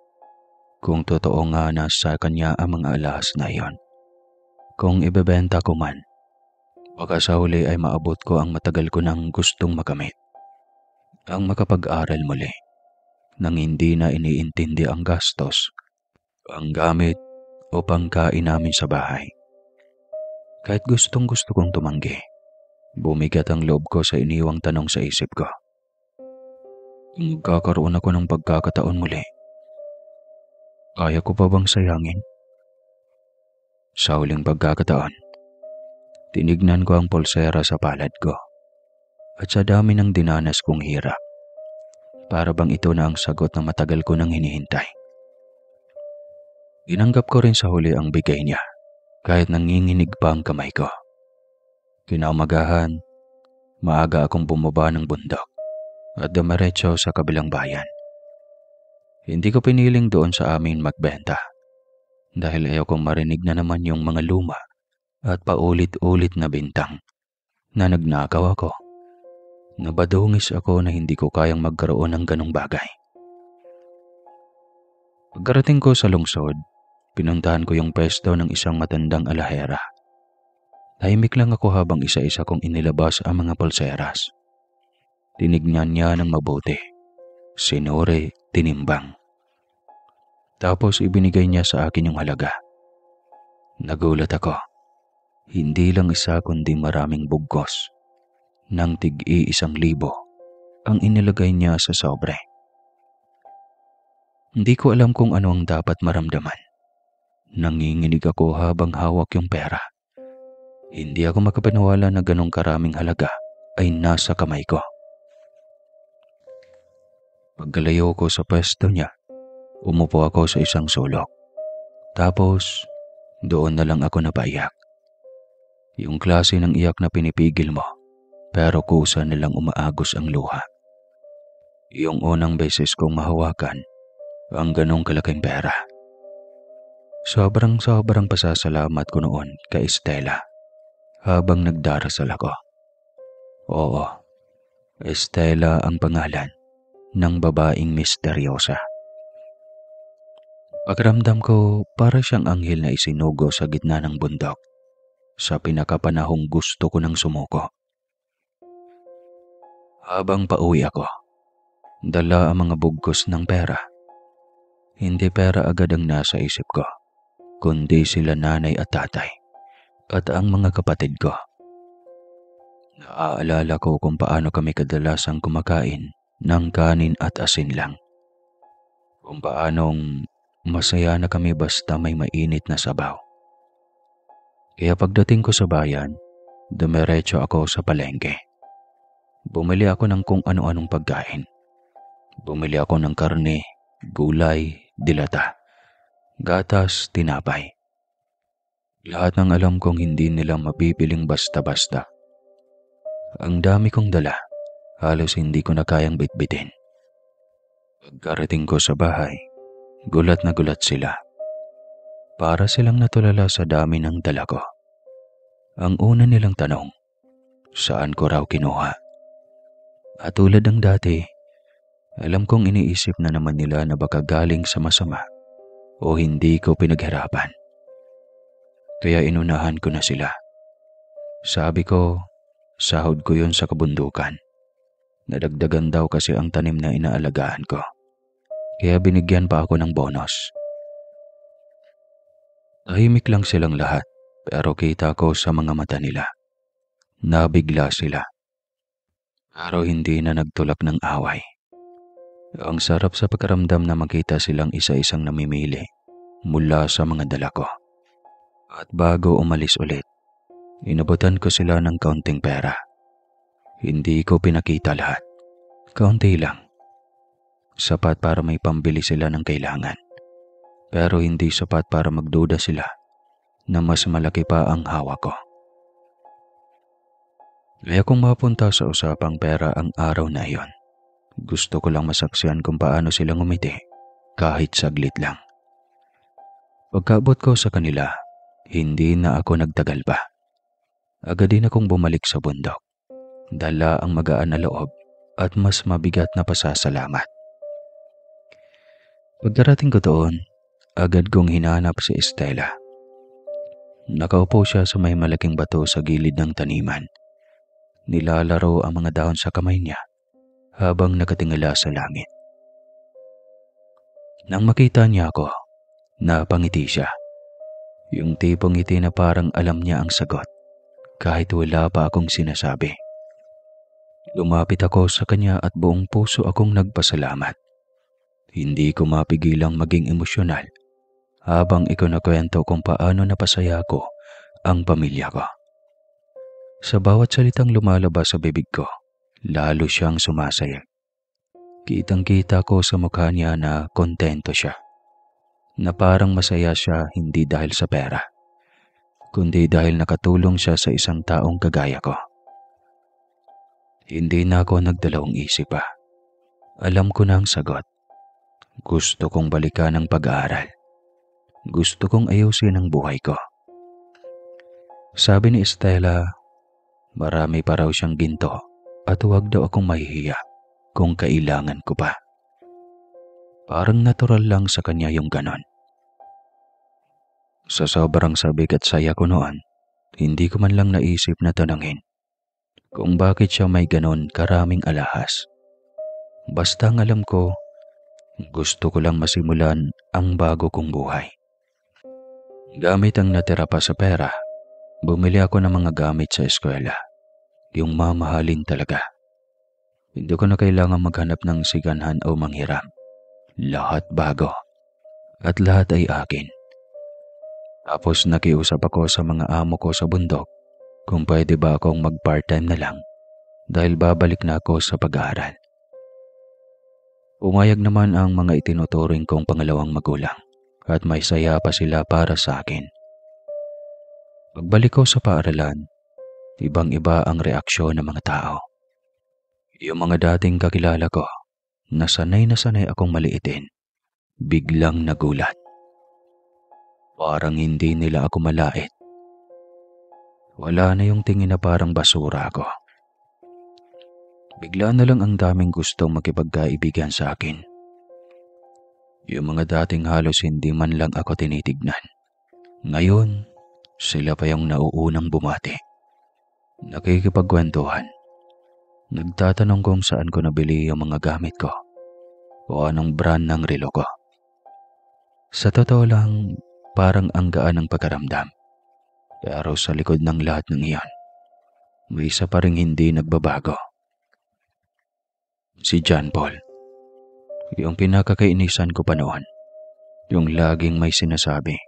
kung totoo nga na sa kanya ang mga alahas na iyon. Kung ibebenta ko man, baka sa huli ay maabot ko ang matagal ko nang gustong makamit. Ang makapag-aral muli nang hindi na iniintindi ang gastos, ang gamit o pangkain namin sa bahay. Kahit gustong gusto kong tumanggi, bumigat ang loob ko sa iniwang tanong sa isip ko. Kung magkakaroon ako ng pagkakataon muli, kaya ko pa bang sayangin? Sa huling pagkakataon, tinignan ko ang pulsera sa palad ko at sa dami ng dinanas kong hirap, para bang ito na ang sagot na matagal ko nang hinihintay. Tinanggap ko rin sa huli ang bigay niya kahit nanginginig pa ang kamay ko. Kinaumagahan, maaga akong bumaba ng bundok at dumiretso sa kabilang bayan. Hindi ko piniling doon sa amin magbenta dahil ayaw kong marinig na naman yung mga luma at paulit-ulit na bintang na nagnakaw ako. Nabadungis ako na hindi ko kayang magkaroon ng ganong bagay. Pagkarating ko sa lungsod, pinuntahan ko yung pwesto ng isang matandang alahera. Tahimik lang ako habang isa-isa kong inilabas ang mga pulseras. Tinignan niya ng mabuti. Sinuri, tinimbang. Tapos ibinigay niya sa akin yung halaga. Nagulat ako. Hindi lang isa kundi maraming bugkos. Nang tig-1,000 ang inilagay niya sa sobre. Hindi ko alam kung ano ang dapat maramdaman. Nanginginig ako habang hawak yung pera. Hindi ako makapaniwala na ganong karaming halaga ay nasa kamay ko. Pagkalayo ko sa pwesto niya, umupo ako sa isang sulok. Tapos, doon na lang ako napaiyak. Yung klase ng iyak na pinipigil mo, pero kusa nilang umaagos ang luha. Yung unang beses kong mahawakan ang ganong kalaking pera. Sobrang pasasalamat ko noon kay Estela habang nagdarasal ako. Oo, Estela ang pangalan ng babaeng misteryosa. Pakiramdam ko para siyang anghel na isinugo sa gitna ng bundok sa pinakapanahong gusto ko nang sumuko. Habang pauwi ako, dala ang mga bugkos ng pera. Hindi pera agad ang nasa isip ko, kundi sila nanay at tatay at ang mga kapatid ko. Naaalala ko kung paano kami kadalasang kumakain ng kanin at asin lang. Kung paanong masaya na kami basta may mainit na sabaw. Kaya pagdating ko sa bayan, dumiretso ako sa palengke. Bumili ako ng kung ano-anong pagkain. Bumili ako ng karne, gulay, dilata, gatas, tinapay. Lahat ng alam kong hindi nila mabibiling basta-basta. Ang dami kong dala, halos hindi ko na kayang bitbitin. Pagkarating ko sa bahay, gulat na gulat sila. Para silang natulala sa dami ng dala ko. Ang una nilang tanong, saan ko raw kinuha? At tulad ng dati, alam kong iniisip na naman nila na baka galing sa masama o hindi ko pinaghirapan. Kaya inunahan ko na sila. Sabi ko, sahod ko yun sa kabundukan. Nadagdagan daw kasi ang tanim na inaalagaan ko. Kaya binigyan pa ako ng bonus. Tahimik lang silang lahat pero kita ko sa mga mata nila. Nabigla sila. Pero hindi na nagtulak ng away. Ang sarap sa pakiramdam na makita silang isa-isang namimili mula sa mga dala ko. At bago umalis ulit, inabutan ko sila ng kaunting pera. Hindi ko pinakita lahat. Kaunti lang. Sapat para may pambili sila ng kailangan. Pero hindi sapat para magduda sila na mas malaki pa ang hawak ko. Kaya kung mapunta sa usapang pera ang araw na iyon, gusto ko lang masaksihan kung paano sila ngumiti kahit saglit lang. Pagkaabot ko sa kanila, hindi na ako nagtagal pa. Agad din akong bumalik sa bundok. Dala ang magaan na loob at mas mabigat na pasasalamat. Pagdarating ko doon, agad kong hinanap si Estela. Nakaupo siya sa may malaking bato sa gilid ng taniman. Nilalaro ang mga dahon sa kamay niya habang nakatingala sa langit. Nang makita niya ako, napangiti siya. Yung tipong ngiti na parang alam niya ang sagot kahit wala pa akong sinasabi. Lumapit ako sa kanya at buong puso akong nagpasalamat. Hindi ko mapigilang maging emosyonal habang ikinakwento kung paano napasaya ko ang pamilya ko. Sa bawat salitang lumalabas sa bibig ko, lalo siyang sumasaya. Kitang-kita ko sa mukha niya na kontento siya. Na parang masaya siya hindi dahil sa pera, kundi dahil nakatulong siya sa isang taong kagaya ko. Hindi na ako nagdalawang isip pa. Alam ko na ang sagot. Gusto kong balikan ang pag-aaral. Gusto kong ayusin ang buhay ko. Sabi ni Estela, marami pa raw siyang ginto at huwag daw akong mahihiya kung kailangan ko pa. Parang natural lang sa kanya yung ganon. Sa sobrang sabik at saya ko noon, hindi ko man lang naisip na tanungin kung bakit siya may ganon karaming alahas. Basta ang alam ko, gusto ko lang masimulan ang bago kong buhay. Gamit ang natira pa sa pera, bumili ako ng mga gamit sa eskwela. Yung mamahalin talaga. Hindi ko na kailangan maghanap ng siganhan o manghiram. Lahat bago. At lahat ay akin. Tapos nakiusap ako sa mga amo ko sa bundok kung pwede ba akong mag-part-time na lang dahil babalik na ako sa pag-aaral. Umayag naman ang mga itinuturing kong pangalawang magulang at may saya pa sila para sa akin. Pagbalik ko sa paaralan, ibang-iba ang reaksyon ng mga tao. Yung mga dating kakilala ko na sanay akong maliitin, biglang nagulat. Parang hindi nila ako malait. Wala na yung tingin na parang basura ako. Bigla na lang ang daming gustong makipagkaibigan sa akin. Yung mga dating halos hindi man lang ako tinitignan. Ngayon, sila pa yung nauunang bumati. Nakikipagkwentuhan. Nagtatanong kung saan ko nabili yung mga gamit ko o anong brand ng relo ko. Sa totoo lang, parang ang gaan ng pagkaramdam. Pero sa likod ng lahat ng iyan, may isa pa ring hindi nagbabago. Si John Paul. Yung pinakakainisan ko pa noon. Yung laging may sinasabi.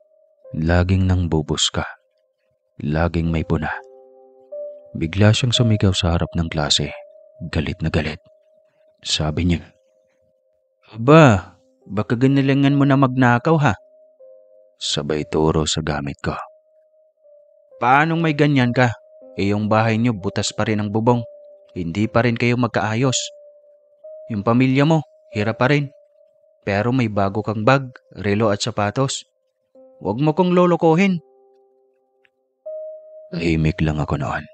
Laging nang bubuska. Laging may puna. Bigla siyang sumigaw sa harap ng klase. Galit na galit. Sabi niya, "Aba, baka ganalangan mo na magnakaw ha?" Sabay turo sa gamit ko. "Paanong may ganyan ka? Yung bahay niyo butas pa rin ang bubong. Hindi pa rin kayo magkaayos. Yung pamilya mo, hirap pa rin. Pero may bago kang bag, relo at sapatos. Huwag mo kong lolokohin. Tahimik lang ako noon.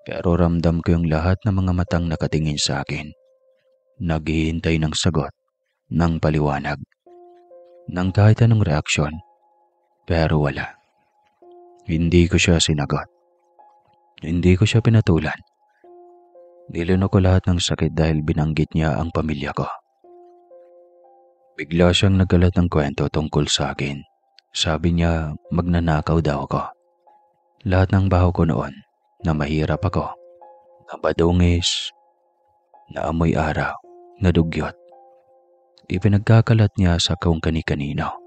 Pero ramdam ko yung lahat ng mga matang nakatingin sa akin. Naghihintay ng sagot, ng paliwanag, ng kahit anong reaksyon. Pero wala. Hindi ko siya sinagot. Hindi ko siya pinatulan. Nilunok ko lahat ng sakit dahil binanggit niya ang pamilya ko. Bigla siyang nagkalat ng kwento tungkol sa akin. Sabi niya magnanakaw daw ako. Lahat ng baho ko noon, na mahirap ako, na badungis, na amoy araw, na dugyot. Ipinagkakalat niya sa kung kani-kanino.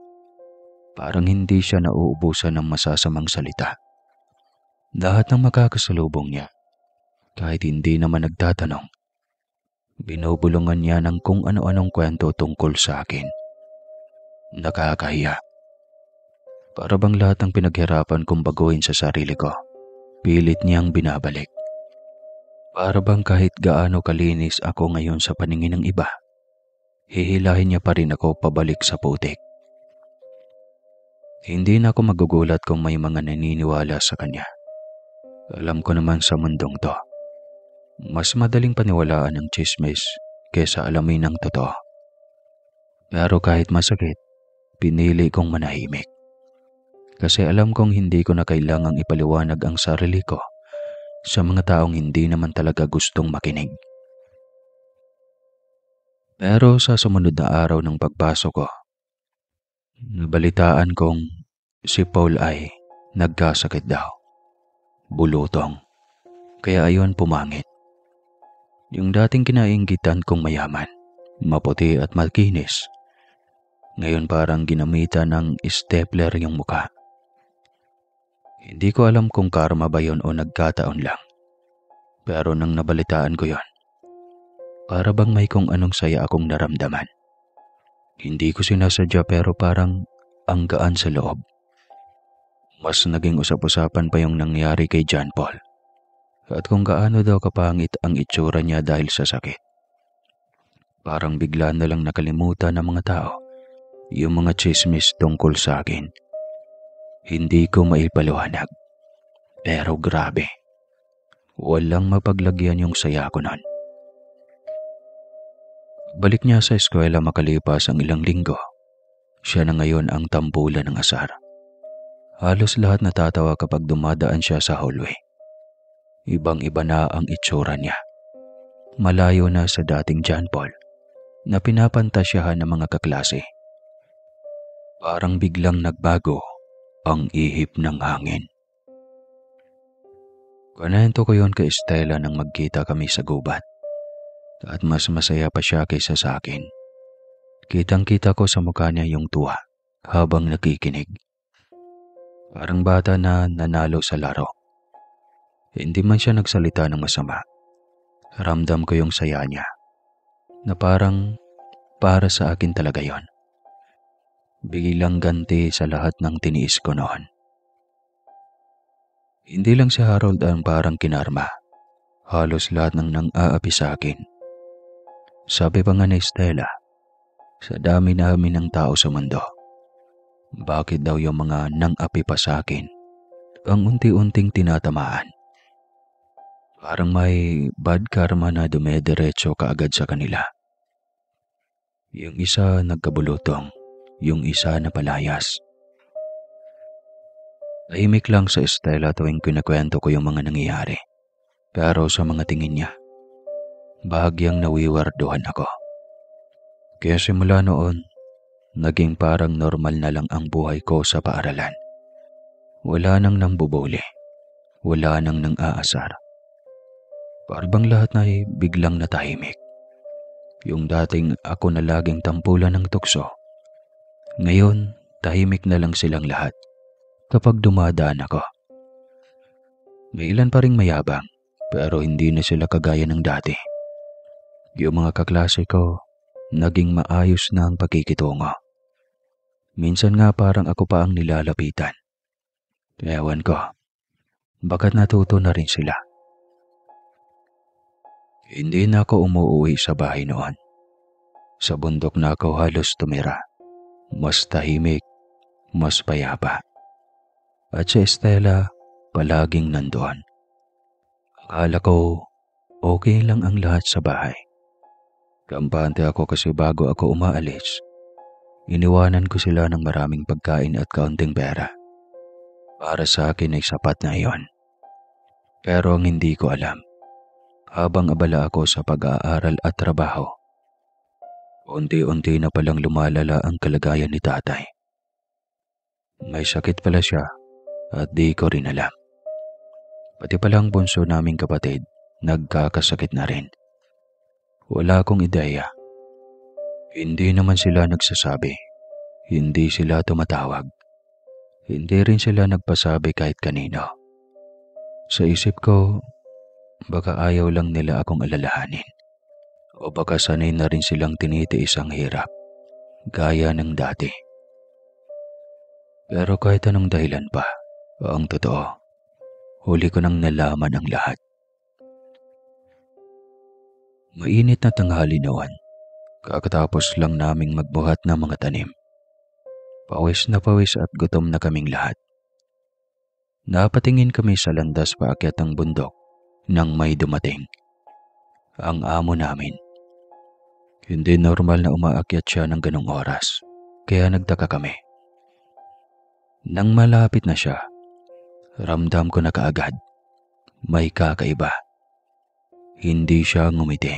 Parang hindi siya nauubusan ng masasamang salita. Lahat ng makakasalubong niya, kahit hindi naman nagtatanong, binubulungan niya ng kung ano-anong kwento tungkol sa akin. Nakakahiya. Para bang lahat ng pinaghirapan kong baguhin sa sarili ko, pilit niyang binabalik. Para bang kahit gaano kalinis ako ngayon sa paningin ng iba, hihilahin niya pa rin ako pabalik sa putik. Hindi na ako magugulat kung may mga naniniwala sa kanya. Alam ko naman sa mundong to, mas madaling paniwalaan ng chismis kesa alamin ng totoo. Pero kahit masakit, pinili kong manahimik. Kasi alam kong hindi ko na kailangang ipaliwanag ang sarili ko sa mga taong hindi naman talaga gustong makinig. Pero sa sumunod na araw ng pagpasok ko, nabalitaan kong si Paul ay nagkasakit daw. Bulutong. Kaya ayon pumangit. Yung dating kinainggitan kong mayaman, maputi at makinis, ngayon parang ginamitan ng stapler yung muka. Hindi ko alam kung karma ba yun o nagkataon lang. Pero nang nabalitaan ko yon, para bang may kung anong saya akong naramdaman. Hindi ko sinasadya pero parang ang gaan sa loob. Mas naging usap-usapan pa yung nangyari kay John Paul. At kung gaano daw kapangit ang itsura niya dahil sa sakit. Parang bigla na lang nakalimutan ng mga tao yung mga chismis tungkol sa akin. Hindi ko maipaliwanag. Pero grabe. Walang mapaglagyan yung saya ko nun. Balik niya sa eskwela makalipas ang ilang linggo. Siya na ngayon ang tambulan ng asar. Halos lahat natatawa kapag dumadaan siya sa hallway. Ibang-iba na ang itsura niya. Malayo na sa dating John Paul na pinapantasyahan ng mga kaklase. Parang biglang nagbago ang ihip ng hangin. Kwento ko yon kay Stella nang magkita kami sa gubat. At mas masaya pa siya kaysa sa akin. Kitang-kita ko sa mukha niya yung tuwa habang nakikinig. Parang bata na nanalo sa laro. Hindi man siya nagsalita ng masama. Ramdam ko yung saya niya. Na parang para sa akin talaga yon. Bilang ganti sa lahat ng tiniis ko noon. Hindi lang si Harold ang parang kinarma. Halos lahat ng nang-aapi sa akin. Sabi pa nga ni Stella, sa dami namin ng tao sa mundo, bakit daw yung mga nang-api pa sa akin ang unti-unting tinatamaan? Parang may bad karma na dumediretso kaagad sa kanila. Yung isa nagkabulutong, yung isa napalayas. Tahimik lang sa Stella tuwing kinakwento ko yung mga nangyayari. Pero sa mga tingin niya, bahagyang nawiwarduhan ako. Kaya simula noon, naging parang normal na lang ang buhay ko sa paaralan. Wala nang nambubuli, wala nang nang-aasar. Parang lahat na ay biglang natahimik. Yung dating ako na laging tampulan ng tukso, ngayon tahimik na lang silang lahat kapag dumadaan ako. May ilan pa ring mayabang pero hindi na sila kagaya ng dati. Yung mga kaklase ko, naging maayos na ang pagkikitungo. Minsan nga parang ako pa ang nilalapitan. Ewan ko, baka't natuto na rin sila. Hindi na ako umuwi sa bahay noon. Sa bundok na ako halos tumira. Mas tahimik, mas payapa. At si Estela palaging nandoon. Akala ko okay lang ang lahat sa bahay. Kampante ako kasi bago ako umaalis, iniwanan ko sila ng maraming pagkain at kaunting pera. Para sa akin ay sapat na iyon. Pero ang hindi ko alam, habang abala ako sa pag-aaral at trabaho, unti-unti na palang lumalala ang kalagayan ni tatay. May sakit pala siya at di ko rin alam. Pati palang bunso naming kapatid, nagkakasakit na rin. Wala akong ideya. Hindi naman sila nagsasabi. Hindi sila tumatawag. Hindi rin sila nagpasabi kahit kanino. Sa isip ko, baka ayaw lang nila akong alalahanin. O baka sanay na rin silang tinitiis ang hirap, gaya ng dati. Pero kahit anong dahilan pa, ang totoo, huli ko nang nalaman ang lahat. Mainit na tanghali noon. Kakatapos lang naming magbuhat ng mga tanim. Pawis na pawis at gutom na kaming lahat. Napatingin kami sa landas paakyat ng bundok nang may dumating. Ang amo namin. Hindi normal na umaakyat siya ng ganong oras, kaya nagtaka kami. Nang malapit na siya, ramdam ko na kaagad, may kakaiba. Hindi siya ngumiti.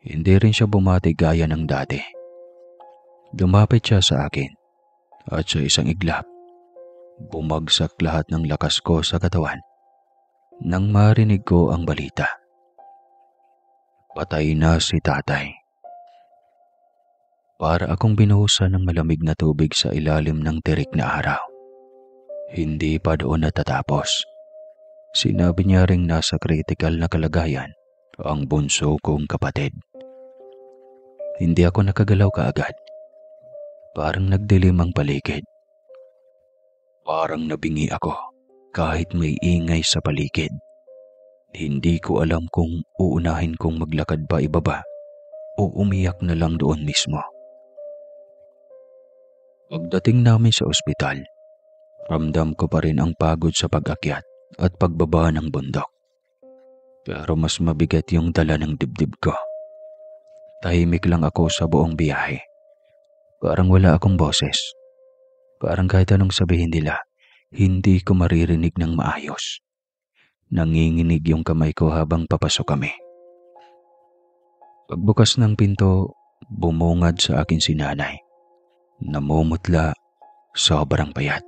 Hindi rin siya bumati gaya ng dati. Lumapit siya sa akin at sa isang iglap, bumagsak lahat ng lakas ko sa katawan nang marinig ko ang balita. Patay na si tatay. Para akong binuhusan ng malamig na tubig sa ilalim ng tirik na araw. Hindi pa doon natatapos. Sinabi niya ring nasa critical na kalagayan ang bunso kong kapatid. Hindi ako nakagalaw kaagad. Parang nagdilim ang paligid. Parang nabingi ako kahit may ingay sa paligid. Hindi ko alam kung uunahin kong maglakad pa ibaba o umiyak na lang doon mismo. Pagdating namin sa ospital, ramdam ko pa rin ang pagod sa pag-akyat at pagbaba ng bundok. Pero mas mabigat yung dala ng dibdib ko. Tahimik lang ako sa buong biyahe. Parang wala akong boses. Parang kahit anong sabihin nila, hindi ko maririnig ng maayos. Nanginginig yung kamay ko habang papasok kami. Pagbukas ng pinto, bumungad sa akin si nanay. Namumutla, sobrang payat.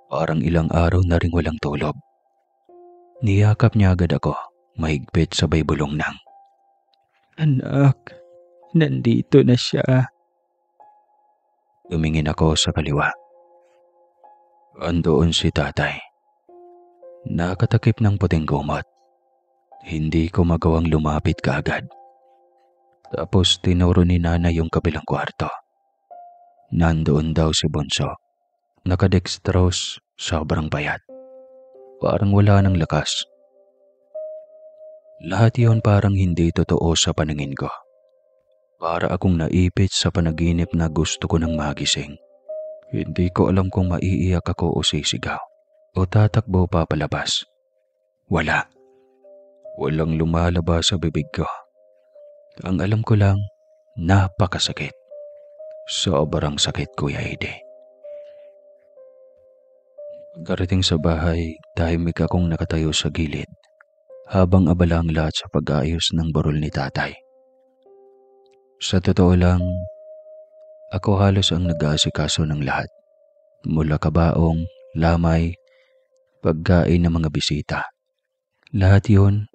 Parang ilang araw na ring walang tulog. Niyakap niya agad ako, mahigpit sabay bulong ng, "Anak, nandito na siya." Tumingin ako sa kaliwa. Andoon si tatay. Nakatakip ng puting kumot. Hindi ko magawang lumapit kaagad. Tapos tinuro ni nanay yung kabilang kwarto. Nandoon daw si bunso. Nakadextrose, sobrang payat. Parang wala ng lakas. Lahat yon parang hindi totoo sa paningin ko. Para akong naipit sa panaginip na gusto ko nang magising. Hindi ko alam kung maiiyak ako o sisigaw o tatakbo pa palabas. Wala. Walang lumalabas sa bibig ko. Ang alam ko lang, napakasakit. Sobrang sakit, Kuya Ede. Pagkarating sa bahay, tahimik akong nakatayo sa gilid habang abala ang lahat sa pag-aayos ng burol ni tatay. Sa totoo lang, ako halos ang nag-aasikaso ng lahat. Mula kabaong, lamay, pagkain ng mga bisita. Lahat yun,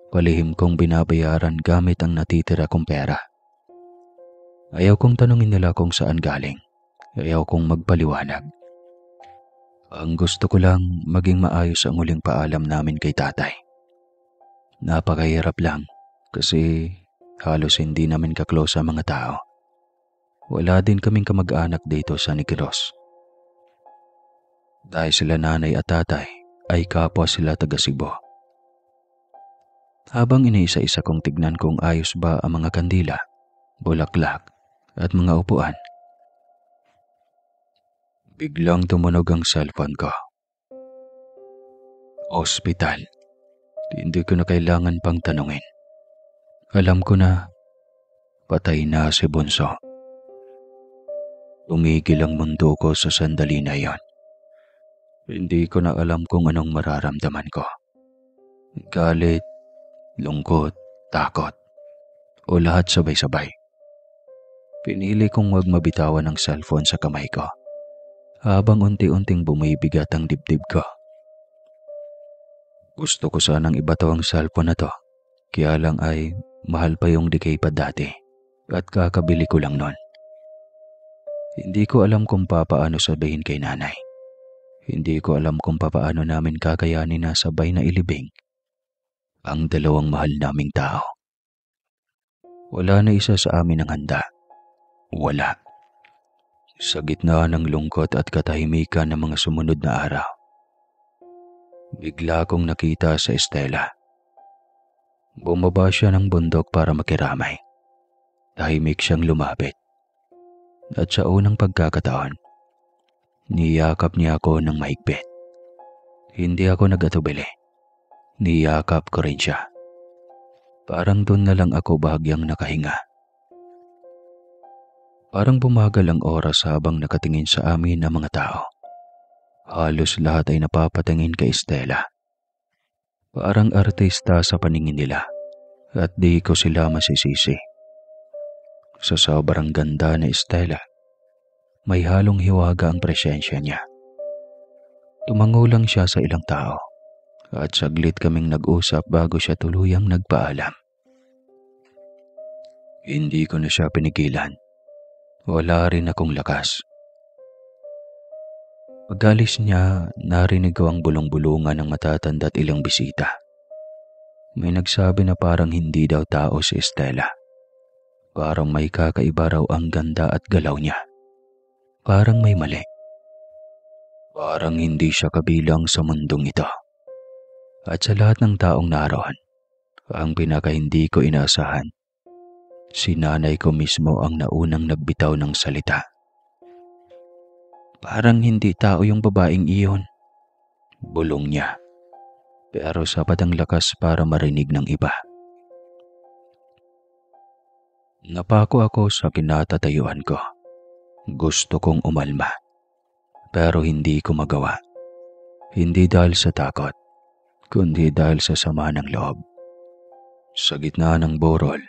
palihim kong binabayaran gamit ang natitira kong pera. Ayaw kong tanungin nila kung saan galing. Ayaw kong magpaliwanag. Ang gusto ko lang maging maayos ang huling paalam namin kay tatay. Napakahirap lang kasi halos hindi namin kaklose ang mga tao. Wala din kaming kamag-anak dito sa Negros. Dahil sila nanay at tatay ay kapwa sila taga Cebu. Habang iniisa-isa kong tignan kung ayos ba ang mga kandila, bulaklak at mga upuan, Biglang tumunog ang cellphone ko. Ospital. Hindi ko na kailangan pang tanungin. Alam ko na patay na si Bunso. Tumigil ang mundo ko sa sandali na iyon. Hindi ko na alam kung anong mararamdaman ko. Galit, lungkot, takot, o lahat sabay-sabay. Pinili kong wag mabitawan ang cellphone sa kamay ko habang unti-unting bumibigat ang dibdib ko. Gusto ko sanang ibato ang cellphone na to, kaya lang ay mahal pa yung decay pa dati at kakabili ko lang nun. Hindi ko alam kung papaano sabihin kay nanay. Hindi ko alam kung papaano namin kakayanin na sabay na ilibing ang dalawang mahal naming tao. Wala na isa sa amin ang handa. Wala. Sa gitna ng lungkot at katahimikan ng mga sumunod na araw, bigla kong nakita sa Estela. Bumaba siya ng bundok para makiramay. Tahimik siyang lumapit. At sa unang pagkakataon, niyakap niya ako ng mahigpit. Hindi ako nag-atubili. Niyakap ko rin siya. Parang doon na lang ako bahagyang nakahinga. Parang bumagal ang oras habang nakatingin sa amin ang mga tao. Halos lahat ay napapatingin kay Estela. Parang artista sa paningin nila at di ko sila masisisi. Sa sobrang ganda ni Estela, may halong hiwaga ang presensya niya. Tumango lang siya sa ilang tao at saglit kaming nag-usap bago siya tuluyang nagpaalam. Hindi ko na siya pinigilan. Wala rin akong lakas. Pag-alis niya, narinig ko ang bulong-bulungan ng matatanda at ilang bisita. May nagsabi na parang hindi daw tao si Estela. Parang may kakaiba raw ang ganda at galaw niya. Parang may mali. Parang hindi siya kabilang sa mundong ito. At sa lahat ng taong naroon, ang pinaka hindi ko inaasahan, si nanay ko mismo ang naunang nagbitaw ng salita. Parang hindi tao yung babaeng iyon. Bulong niya. Pero sapat ang lakas para marinig ng iba. Napako ako sa kinatatayuan ko. Gusto kong umalma. Pero hindi ko magawa. Hindi dahil sa takot, kundi dahil sa sama ng loob. Sa gitna ng burol,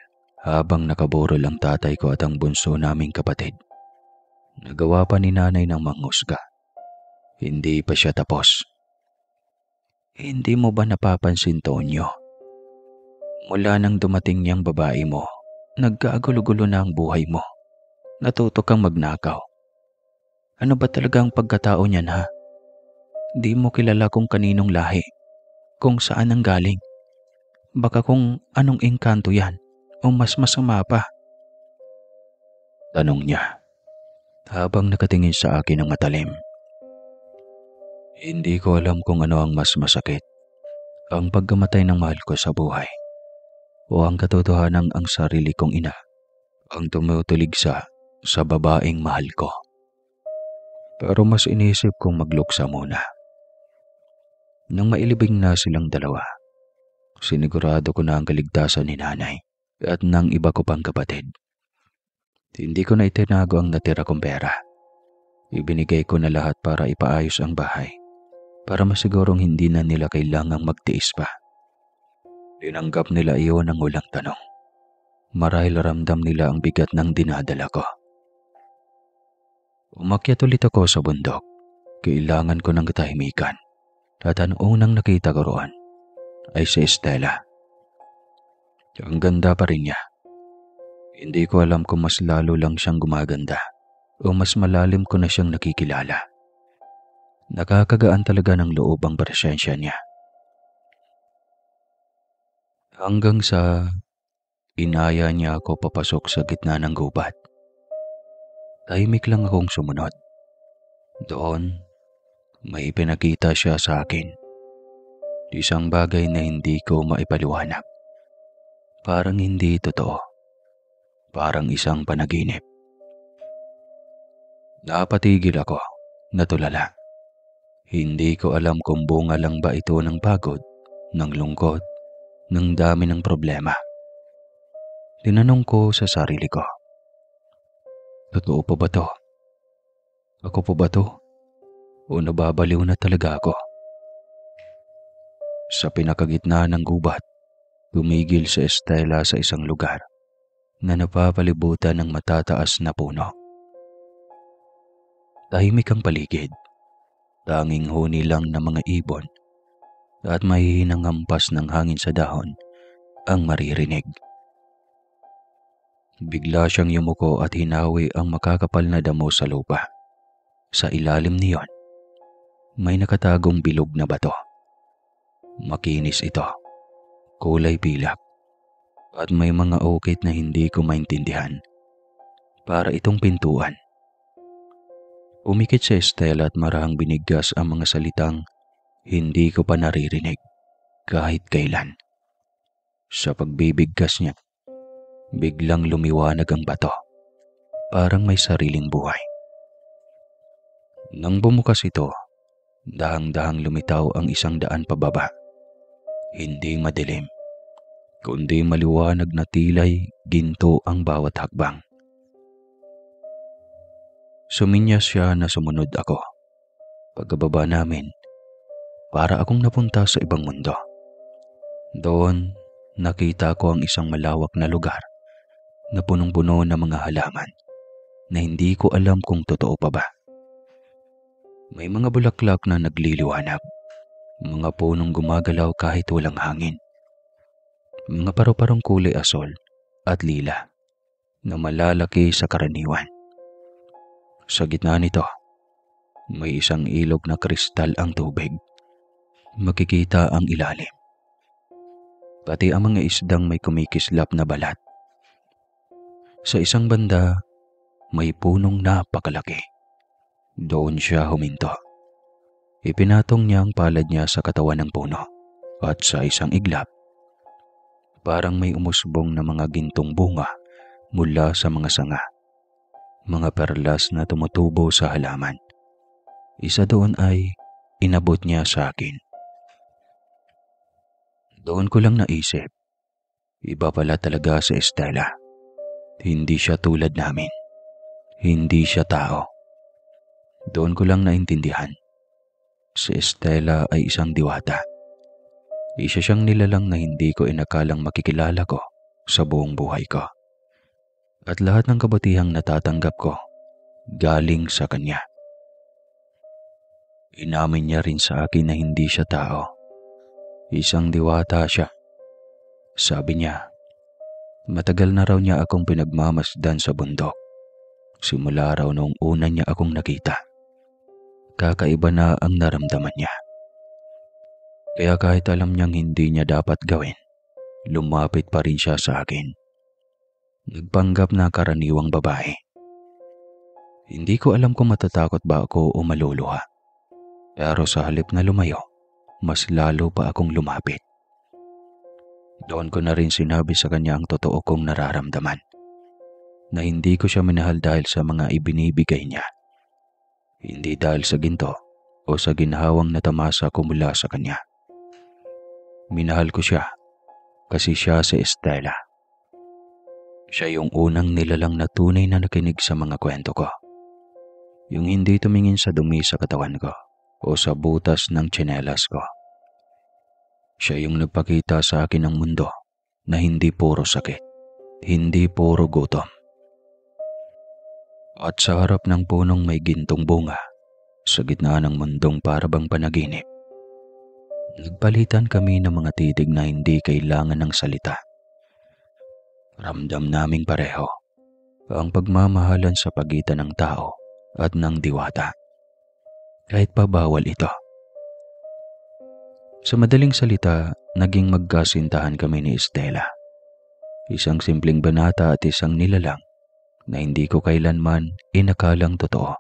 habang nakaburol ang tatay ko at ang bunso naming kapatid, nagawa pa ni nanay ng manghusga. Hindi pa siya tapos. Hindi mo ba napapansin, Tonyo? Mula nang dumating niyang babae mo, nagkagulo-gulo na ang buhay mo. Natuto kang magnakaw. Ano ba talaga ang pagkatao niyan, ha? Di mo kilala kung kaninong lahi, kung saan ang galing. Baka kung anong engkanto yan, o mas masama pa. Tanong niya, habang nakatingin sa akin ng matalim. Hindi ko alam kung ano ang mas masakit, ang pagkamatay ng mahal ko sa buhay, o ang katotohanang ang sarili kong ina, ang tumutulig sa babaeng mahal ko. Pero mas inisip kong magluksa muna. Nang mailibing na silang dalawa, sinigurado ko na ang kaligtasan ni nanay at ng iba ko pang kapatid. Hindi ko na itinago ang natira kong pera. Ibinigay ko na lahat para ipaayos ang bahay, para masigurong hindi na nila kailangang magtiis pa. Tinanggap nila iyon ng walang tanong. Marahil ramdam nila ang bigat ng dinadala ko. Umakyat ulit ako sa bundok. Kailangan ko ng katahimikan. At ang unang nakita ko roon ay si Estela. Ang ganda pa rin niya. Hindi ko alam kung mas lalo lang siyang gumaganda o mas malalim ko na siyang nakikilala. Nakakagaan talaga ng loob ang presensya niya. Hanggang sa inaya niya ako papasok sa gitna ng gubat. Tahimik lang akong sumunod. Doon, may pinakita siya sa akin. Isang bagay na hindi ko maipaliwanag. Parang hindi totoo. Parang isang panaginip. Napatigil ako. natulala. Hindi ko alam kung bunga lang ba ito ng pagod, ng lungkot, ng dami ng problema. Tinanong ko sa sarili ko, totoo pa ba to? Ako pa ba to? O nababaliw na talaga ako? Sa pinakagitna ng gubat, tumigil si Estela sa isang lugar na napapalibutan ng matataas na puno. Tahimik ang paligid, tanging huni lang ng mga ibon at mahihinang hampas ng hangin sa dahon ang maririnig. Bigla siyang yumuko at hinawi ang makakapal na damo sa lupa. Sa ilalim niyon, may nakatagong bilog na bato. Makinis ito, kulay pilak, at may mga ukit na hindi ko maintindihan. Para itong pintuan. Umikit si Estela at marahang binigkas ang mga salitang hindi ko pa naririnig kahit kailan. Sa pagbibigkas niya, biglang lumiwanag ang bato, parang may sariling buhay. Nang bumukas ito, dahang-dahang lumitaw ang 100 pababa. Hindi madilim, kundi maliwanag na tilay ginto ang bawat hakbang. Suminyas siya na sumunod ako. Pagkababa namin, para akong napunta sa ibang mundo. Doon, nakita ko ang isang malawak na lugar na punong-puno ng mga halaman na hindi ko alam kung totoo pa ba. May mga bulaklak na nagliliwanag, mga punong gumagalaw kahit walang hangin, mga paru-parong kulay asol at lila na malalaki sa karaniwan. Sa gitna nito, may isang ilog na kristal ang tubig. Makikita ang ilalim. Pati ang mga isdang may kumikislap na balat. Sa isang banda, may punong napakalaki. Doon siya huminto. Ipinatong niya ang palad niya sa katawan ng puno. At sa isang iglap, parang may umusbong na mga gintong bunga mula sa mga sanga. Mga perlas na tumutubo sa halaman. Isa doon ay inabot niya sa akin. Doon ko lang naisip, iba pala talaga si Estela. Hindi siya tulad namin. Hindi siya tao. Doon ko lang naintindihan. Si Estela ay isang diwata. Isa siyang nilalang na hindi ko inakalang makikilala ko sa buong buhay ko. At lahat ng kabatihang natatanggap ko, galing sa kanya. Inamin niya rin sa akin na hindi siya tao. Isang diwata siya. Sabi niya, matagal na raw niya akong pinagmamasdan sa bundok. Simula raw noong una niya akong nakita. Kakaiba na ang naramdaman niya. Kaya kahit alam niyang hindi niya dapat gawin, lumapit pa rin siya sa akin. Nagpanggap na karaniwang babae. Hindi ko alam kung matatakot ba ako o maluluha. Pero sa halip na lumayo, mas lalo pa akong lumapit. Doon ko na rin sinabi sa kanya ang totoo kong nararamdaman. Na hindi ko siya minahal dahil sa mga ibinibigay niya. Hindi dahil sa ginto o sa ginhawang natamasa ko mula sa kanya. Minahal ko siya kasi siya si Estela. Siya yung unang nilalang na tunay na nakinig sa mga kwento ko. Yung hindi tumingin sa dumi sa katawan ko o sa butas ng tsinelas ko. Siya yung nagpakita sa akin ng mundo na hindi puro sakit, hindi puro gutom. At sa harap ng punong may gintong bunga, sa gitna ng mundong parabang panaginip, nagpalitan kami ng mga titig na hindi kailangan ng salita. Ramdam naming pareho ang pagmamahalan sa pagitan ng tao at ng diwata. Kahit pa bawal ito. Sa madaling salita, naging magkasintahan kami ni Estela. Isang simpleng banata at isang nilalang na hindi ko kailanman inakalang totoo.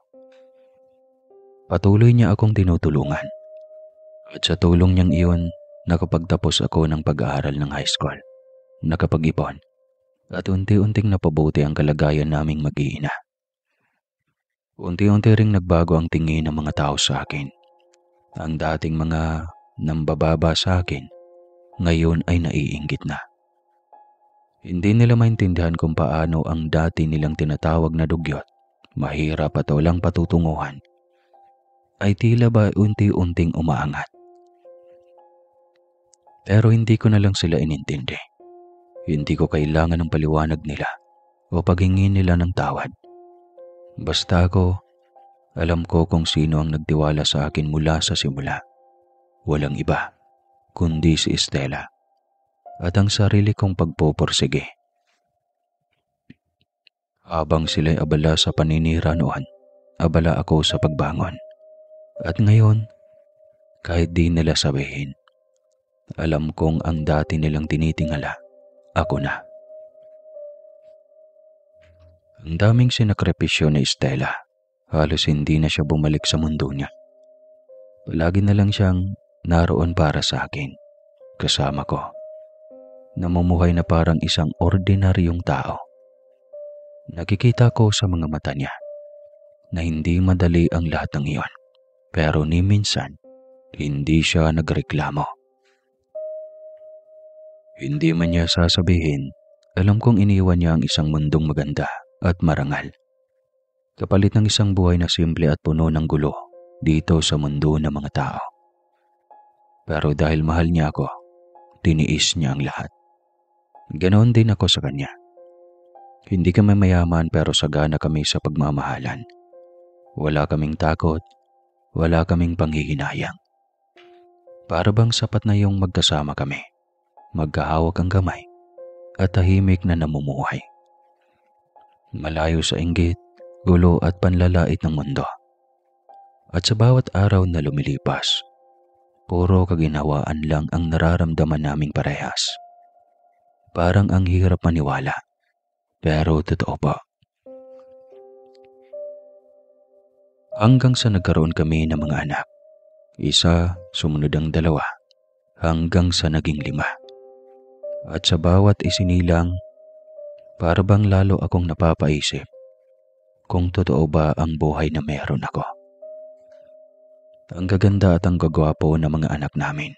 Patuloy niya akong tinutulungan. At sa tulong niyang iyon, nakapagtapos ako ng pag-aaral ng high school. Nakapag-ipon. At unti-unting napabuti ang kalagayan naming mag-iina. Unti-unti ring nagbago ang tingin ng mga tao sa akin. Ang dating mga nambababa sa akin, ngayon ay naiinggit na. Hindi nila maintindihan kung paano ang dati nilang tinatawag na dugyot, mahirap at walang patutunguhan, ay tila ba unti-unting umaangat. Pero hindi ko na lang sila inintindi. Hindi ko kailangan ng paliwanag nila o paghingi nila ng tawad. Basta ako, alam ko kung sino ang nagtiwala sa akin mula sa simula. Walang iba, kundi si Estela at ang sarili kong pagpoporsige. Habang sila'y abala sa paninira noon, abala ako sa pagbangon. At ngayon, kahit di nila sabihin, alam kong ang dati nilang tinitingala, ako na. Ang daming sinakripisyo ni Estela. Halos hindi na siya bumalik sa mundo niya. Palagi na lang siyang naroon para sa akin, kasama ko. Namumuhay na parang isang ordinaryong tao. Nakikita ko sa mga mata niya na hindi madali ang lahat ng iyon. Pero ni minsan, hindi siya nagreklamo. Hindi man niya sasabihin, alam kong iniwan niya ang isang mundong maganda at marangal. Kapalit ng isang buhay na simple at puno ng gulo dito sa mundo ng mga tao. Pero dahil mahal niya ako, tiniis niya ang lahat. Ganoon din ako sa kanya. Hindi kami mayaman pero sagana kami sa pagmamahalan. Wala kaming takot, wala kaming panghihinayang. Para bang sapat na yung magkasama kami, magkahawak ang kamay, at tahimik na namumuhay. Malayo sa inggit, gulo at panlalait ng mundo. At sa bawat araw na lumilipas, puro kaginhawaan lang ang nararamdaman naming parehas. Parang ang hirap maniwala, pero totoo po. Hanggang sa nagkaroon kami ng mga anak. Isa, sumunod ang dalawa, hanggang sa naging 5. At sa bawat isinilang, para bang lalo akong napapaisip kung totoo ba ang buhay na meron ako. Ang gaganda at ang gagwapo ng mga anak namin.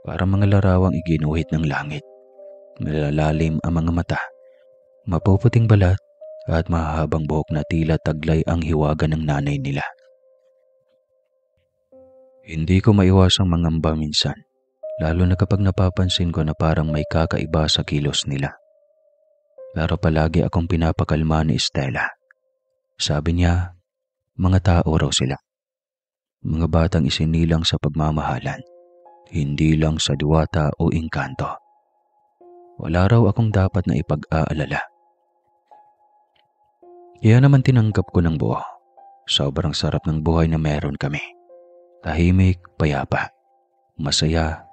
Para mga larawang iginuhit ng langit. Malalalim ang mga mata, mapuputing balat at mahahabang buhok na tila taglay ang hiwaga ng nanay nila. Hindi ko maiwasang mangamba minsan, lalo na kapag napapansin ko na parang may kakaiba sa kilos nila. Pero palagi akong pinapakalma ni Estela. Sabi niya, mga tao raw sila. Mga batang isinilang sa pagmamahalan, hindi lang sa diwata o engkanto. Wala raw akong dapat na ipag-aalala. Kaya naman tinanggap ko ng buo. Sobrang sarap ng buhay na meron kami. Tahimik, payapa, masaya.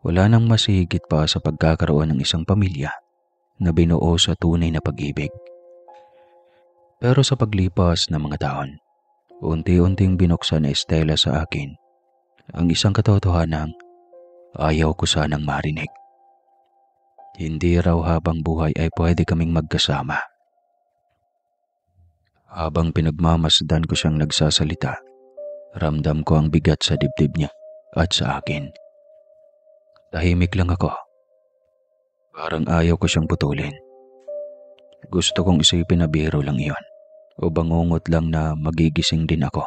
Wala nang masihigit pa sa pagkakaroon ng isang pamilya na binuo sa tunay na pag-ibig. Pero sa paglipas ng mga taon, unti-unting binuksan ni Estela sa akin ang isang katotohanang ayaw ko sanang marinig. Hindi raw habang buhay ay pwede kaming magkasama. Habang pinagmamasdan ko siyang nagsasalita, ramdam ko ang bigat sa dibdib niya at sa akin. Tahimik lang ako. Parang ayaw ko siyang putulin. Gusto kong isipin na biro lang iyon o bangungot lang na magigising din ako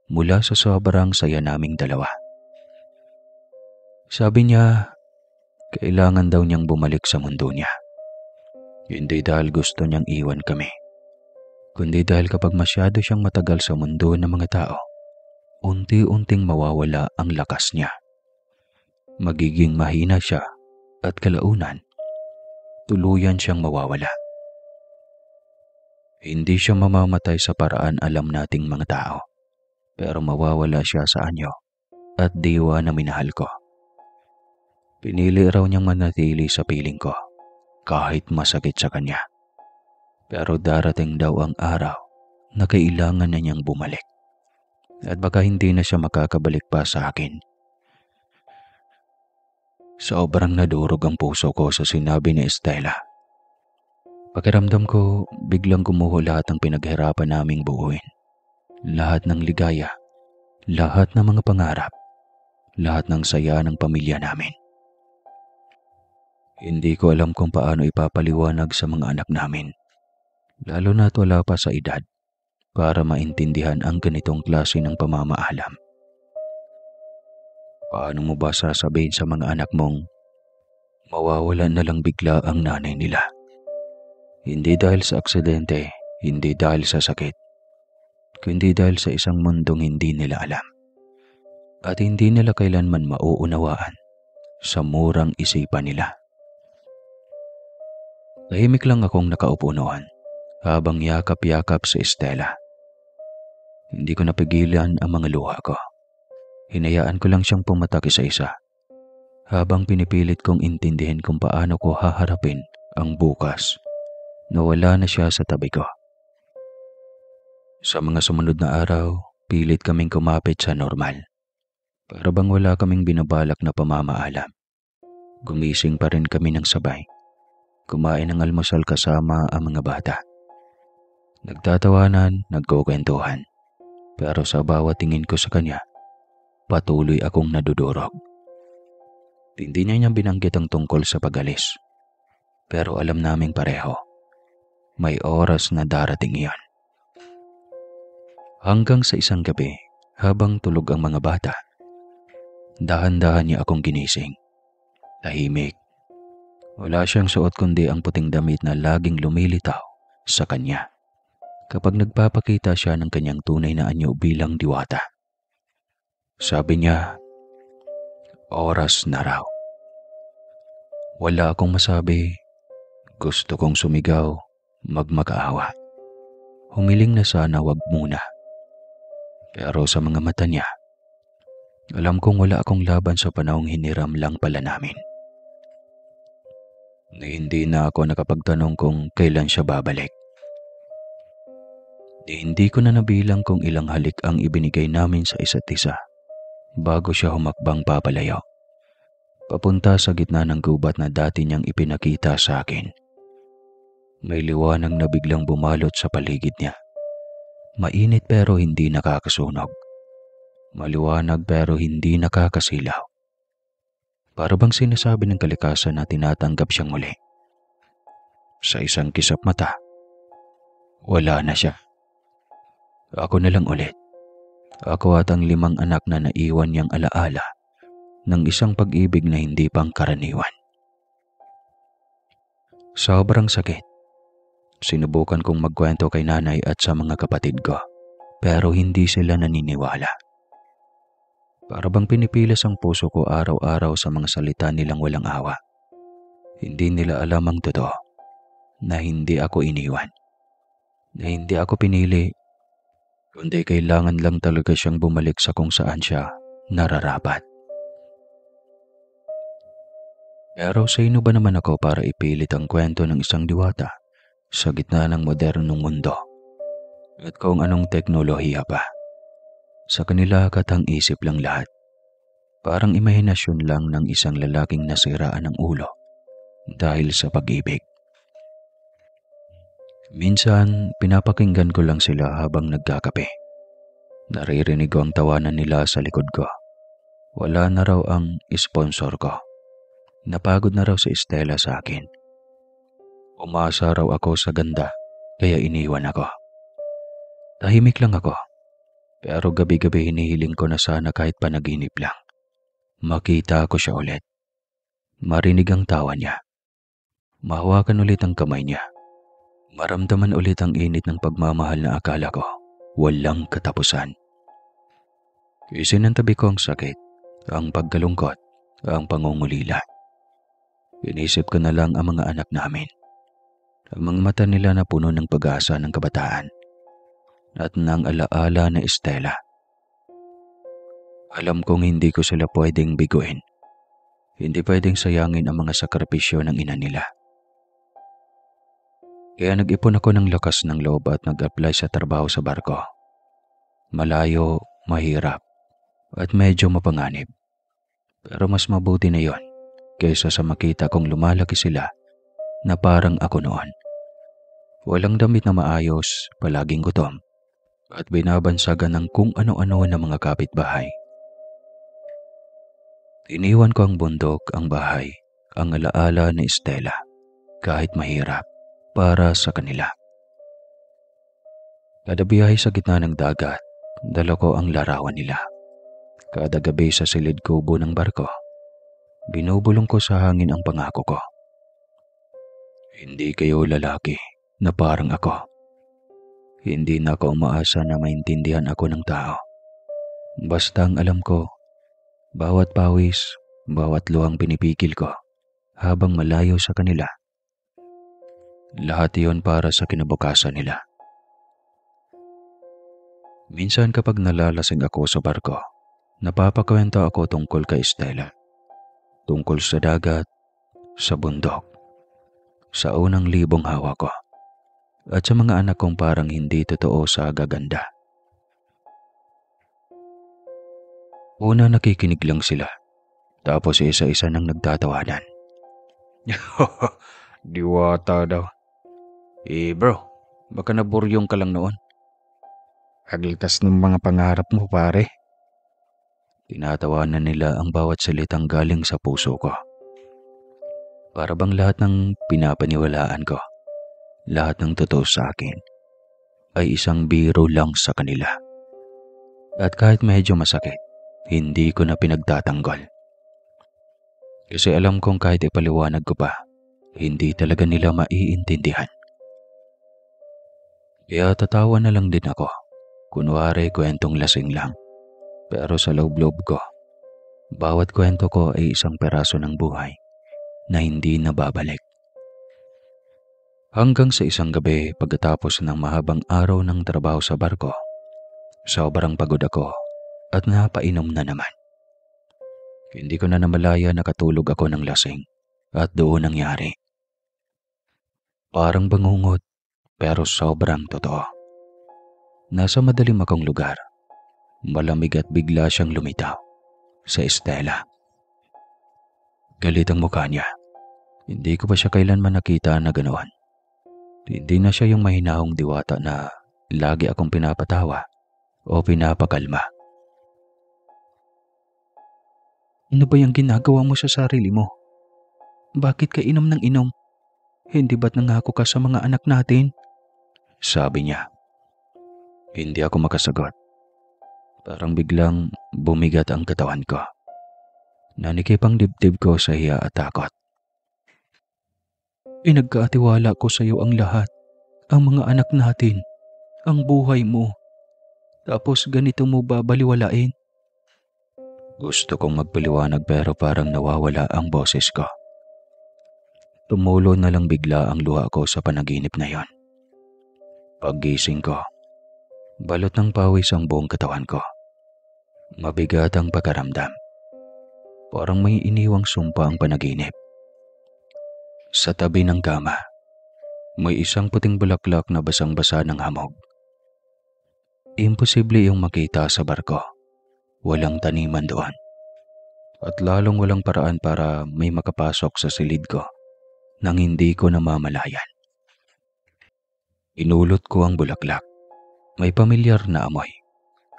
mula sa sobrang saya naming dalawa. Sabi niya, kailangan daw niyang bumalik sa mundo niya. Hindi dahil gusto niyang iwan kami, kundi dahil kapag masyado siyang matagal sa mundo ng mga tao, unti-unting mawawala ang lakas niya. Magiging mahina siya at kalaunan, tuluyan siyang mawawala. Hindi siya mamamatay sa paraan alam nating mga tao, pero mawawala siya sa anyo at diwa na minahal ko. Pinili raw niyang manatili sa piling ko kahit masakit sa kanya. Pero darating daw ang araw na kailangan na niyang bumalik. At baka hindi na siya makakabalik pa sa akin. Sobrang nadurog ang puso ko sa sinabi ni Estela. Pakiramdam ko biglang gumuho lahat ng pinaghirapan naming buuin. Lahat ng ligaya, lahat ng mga pangarap, lahat ng saya ng pamilya namin. Hindi ko alam kung paano ipapaliwanag sa mga anak namin, lalo na't wala pa sa edad para maintindihan ang ganitong klase ng pamamaalam. Paano mo ba sasabihin sa mga anak mong mawawalan na lang bigla ang nanay nila? Hindi dahil sa aksidente, hindi dahil sa sakit, kundi dahil sa isang mundong hindi nila alam at hindi nila kailanman mauunawaan sa murang isipan nila. Tahimik lang akong nakaupo noon habang yakap-yakap si Estela. Hindi ko napigilan ang mga luha ko. Hinayaan ko lang siyang pumatak isa-isa habang pinipilit kong intindihin kung paano ko haharapin ang bukas na wala na siya sa tabi ko. Sa mga sumunod na araw, pilit kaming kumapit sa normal. Para bang wala kaming binabalak na pamamaalam. Gumising pa rin kami ng sabay. Kumain ng almusal kasama ang mga bata. Nagtatawanan, nagkukwentuhan. Pero sa bawat tingin ko sa kanya, patuloy akong nadudurog. Hindi niya binanggit ang tungkol sa pag-alis. Pero alam naming pareho, may oras na darating iyon. Hanggang sa isang gabi, habang tulog ang mga bata, dahan-dahan niya akong ginising. Tahimik. Wala siyang suot kundi ang puting damit na laging lumilitaw sa kanya kapag nagpapakita siya ng kanyang tunay na anyo bilang diwata. Sabi niya, oras na raw. Wala akong masabi. Gusto kong sumigaw, magmakaawa. Humiling na sana wag muna. Pero sa mga mata niya, alam kong wala akong laban sa panahong hiniram lang pala namin. Na hindi na ako nakapagtanong kung kailan siya babalik. Hindi ko na nabilang kung ilang halik ang ibinigay namin sa isa't isa bago siya humakbang papalayo. Papunta sa gitna ng gubat na dati niyang ipinakita sa akin. May liwanag na biglang bumalot sa paligid niya. Mainit pero hindi nakakasunog. Maliwanag pero hindi nakakasilaw. Para bang sinasabi ng kalikasan na tinatanggap siyang muli. Sa isang kisap mata, wala na siya. Ako na lang ulit. Ako at ang 5 anak na naiwan niyang alaala ng isang pag-ibig na hindi pang karaniwan. Sobrang sakit. Sinubukan kong magkwento kay nanay at sa mga kapatid ko, pero hindi sila naniniwala. Para bang pinipilas ang puso ko araw-araw sa mga salita nilang walang awa. Hindi nila alam ang totoo, na hindi ako iniwan, na hindi ako pinili, kundi kailangan lang talaga siyang bumalik sa kung saan siya nararapat. Pero sino ba naman ako para ipilit ang kwento ng isang diwata sa gitna ng modernong mundo at kung anong teknolohiya pa? Sa kanila katang isip lang lahat. Parang imahinasyon lang ng isang lalaking nasiraan ng ulo dahil sa pag-ibig. Minsan, pinapakinggan ko lang sila habang nagkakape. Naririnig ko ang tawanan nila sa likod ko. Wala na raw ang sponsor ko. Napagod na raw si Estela sa akin. Umasa raw ako sa ganda, kaya iniwan ako. Tahimik lang ako. Pero gabi-gabi hinihiling ko na sana kahit panaginip lang. Makita ko siya ulit. Marinig ang tawa niya. Mahawakan ulit ang kamay niya. Maramdaman ulit ang init ng pagmamahal na akala ko walang katapusan. Isinantabi ko ang sakit, ang pagkalungkot, ang pangungulila. Inisip ko na lang ang mga anak namin. Ang mga mata nila na puno ng pag-asa ng kabataan at ng alaala na Estela. Alam kong hindi ko sila pwedeng biguin. Hindi pwedeng sayangin ang mga sakripisyo ng ina nila. Kaya nag-ipon ako ng lakas ng loob at nag-apply sa trabaho sa barko. Malayo, mahirap, at medyo mapanganib. Pero mas mabuti na yon kaysa sa makita kong lumalaki sila na parang ako noon. Walang damit na maayos, palaging gutom, at binabansagan ng kung ano-ano ng mga kapitbahay. Iniwan ko ang bundok, ang bahay, ang alaala ni Estela, kahit mahirap, para sa kanila. Kada biyahe sa gitna ng dagat, dala ko ang larawan nila. Kada gabi sa silid kubo ng barko, binubulong ko sa hangin ang pangako ko. Hindi kayo lalaki na parang ako. Hindi na ako umaasa na maintindihan ako ng tao. Basta ang alam ko, bawat pawis, bawat luhang pinipigil ko habang malayo sa kanila, lahat iyon para sa kinabukasan nila. Minsan kapag nalalasing ako sa barko, napapakwento ako tungkol kay Estela. Tungkol sa dagat, sa bundok, sa unang libong hawa ko, at sa mga anak kong parang hindi totoo sa gaganda. Una nakikinig lang sila, tapos isa-isa nang nagtatawanan. Diwata daw. Bro, baka naburyong ka lang noon. Agiltas ng mga pangarap mo, pare. Tinatawanan nila ang bawat salitang galing sa puso ko. Para bang lahat ng pinapaniwalaan ko, lahat ng totoo sa akin, ay isang biro lang sa kanila. At kahit medyo masakit, hindi ko na pinagtatanggol. Kasi alam kong kahit ipaliwanag ko pa, hindi talaga nila maiintindihan. Kaya tatawa na lang din ako. Kunwari kwentong lasing lang. Pero sa loob-loob ko, bawat kwento ko ay isang peraso ng buhay na hindi nababalik. Hanggang sa isang gabi pagkatapos ng mahabang araw ng trabaho sa barko, sobrang pagod ako at napainom na naman. Hindi ko na namalaya nakatulog ako ng lasing at doon nangyari. Parang bangungot pero sobrang totoo. Nasa madilim akong lugar, malamig at bigla siyang lumitaw sa Estela. Galit ang mukha niya. Hindi ko pa siya kailanman nakita na ganoon. Hindi na siya yung mahinahong diwata na lagi akong pinapatawa o pinapakalma. Ano ba yung ginagawa mo sa sarili mo? Bakit ka inom ng inom? Hindi ba't nangako ka sa mga anak natin? Sabi niya. Hindi ako makasagot. Parang biglang bumigat ang katawan ko. Nanikip ang dibdib ko sa hiya at takot. Pinagkatiwala ko sa iyo ang lahat. Ang mga anak natin. Ang buhay mo. Tapos ganito mo babaliwalain? Gusto kong magpaliwanag pero parang nawawala ang boses ko. Tumulo na lang bigla ang luha ko sa panaginip na yon. Paggising ko, balot ng pawis ang buong katawan ko. Mabigat ang pagkaramdam. Parang may iniwang sumpa ang panaginip. Sa tabi ng kama, may isang puting bulaklak na basang-basa ng hamog. Imposible yung makita sa barko. Walang taniman doon. At lalong walang paraan para may makapasok sa silid ko nang hindi ko namamalayan. Inulot ko ang bulaklak. May pamilyar na amoy,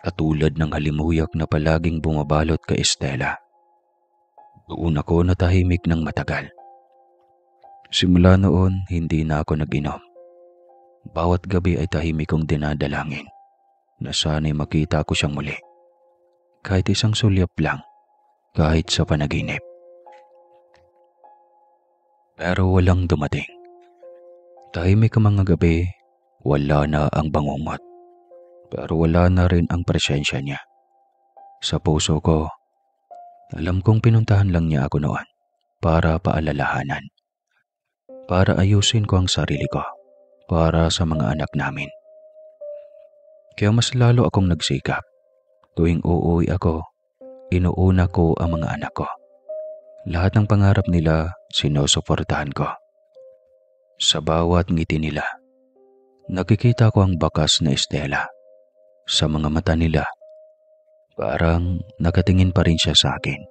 katulad ng halimuyak na palaging bumabalot kay Estela. Doon ako natahimik ng matagal. Simula noon, hindi na ako nag-inom. Bawat gabi ay tahimik kong dinadalangin na sana'y makita ko siyang muli. Kahit isang sulyap lang, kahit sa panaginip. Pero walang dumating. Tahimik ang mga gabi, wala na ang bangungot. Pero wala na rin ang presensya niya. Sa puso ko, alam kong pinuntahan lang niya ako noon para paalalahanan. Para ayusin ko ang sarili ko, para sa mga anak namin. Kaya mas lalo akong nagsikap. Tuwing uuwi ako, inuuna ko ang mga anak ko. Lahat ng pangarap nila, sinusuportahan ko. Sa bawat ngiti nila, nakikita ko ang bakas na Estela. Sa mga mata nila, parang nakatingin pa rin siya sa akin.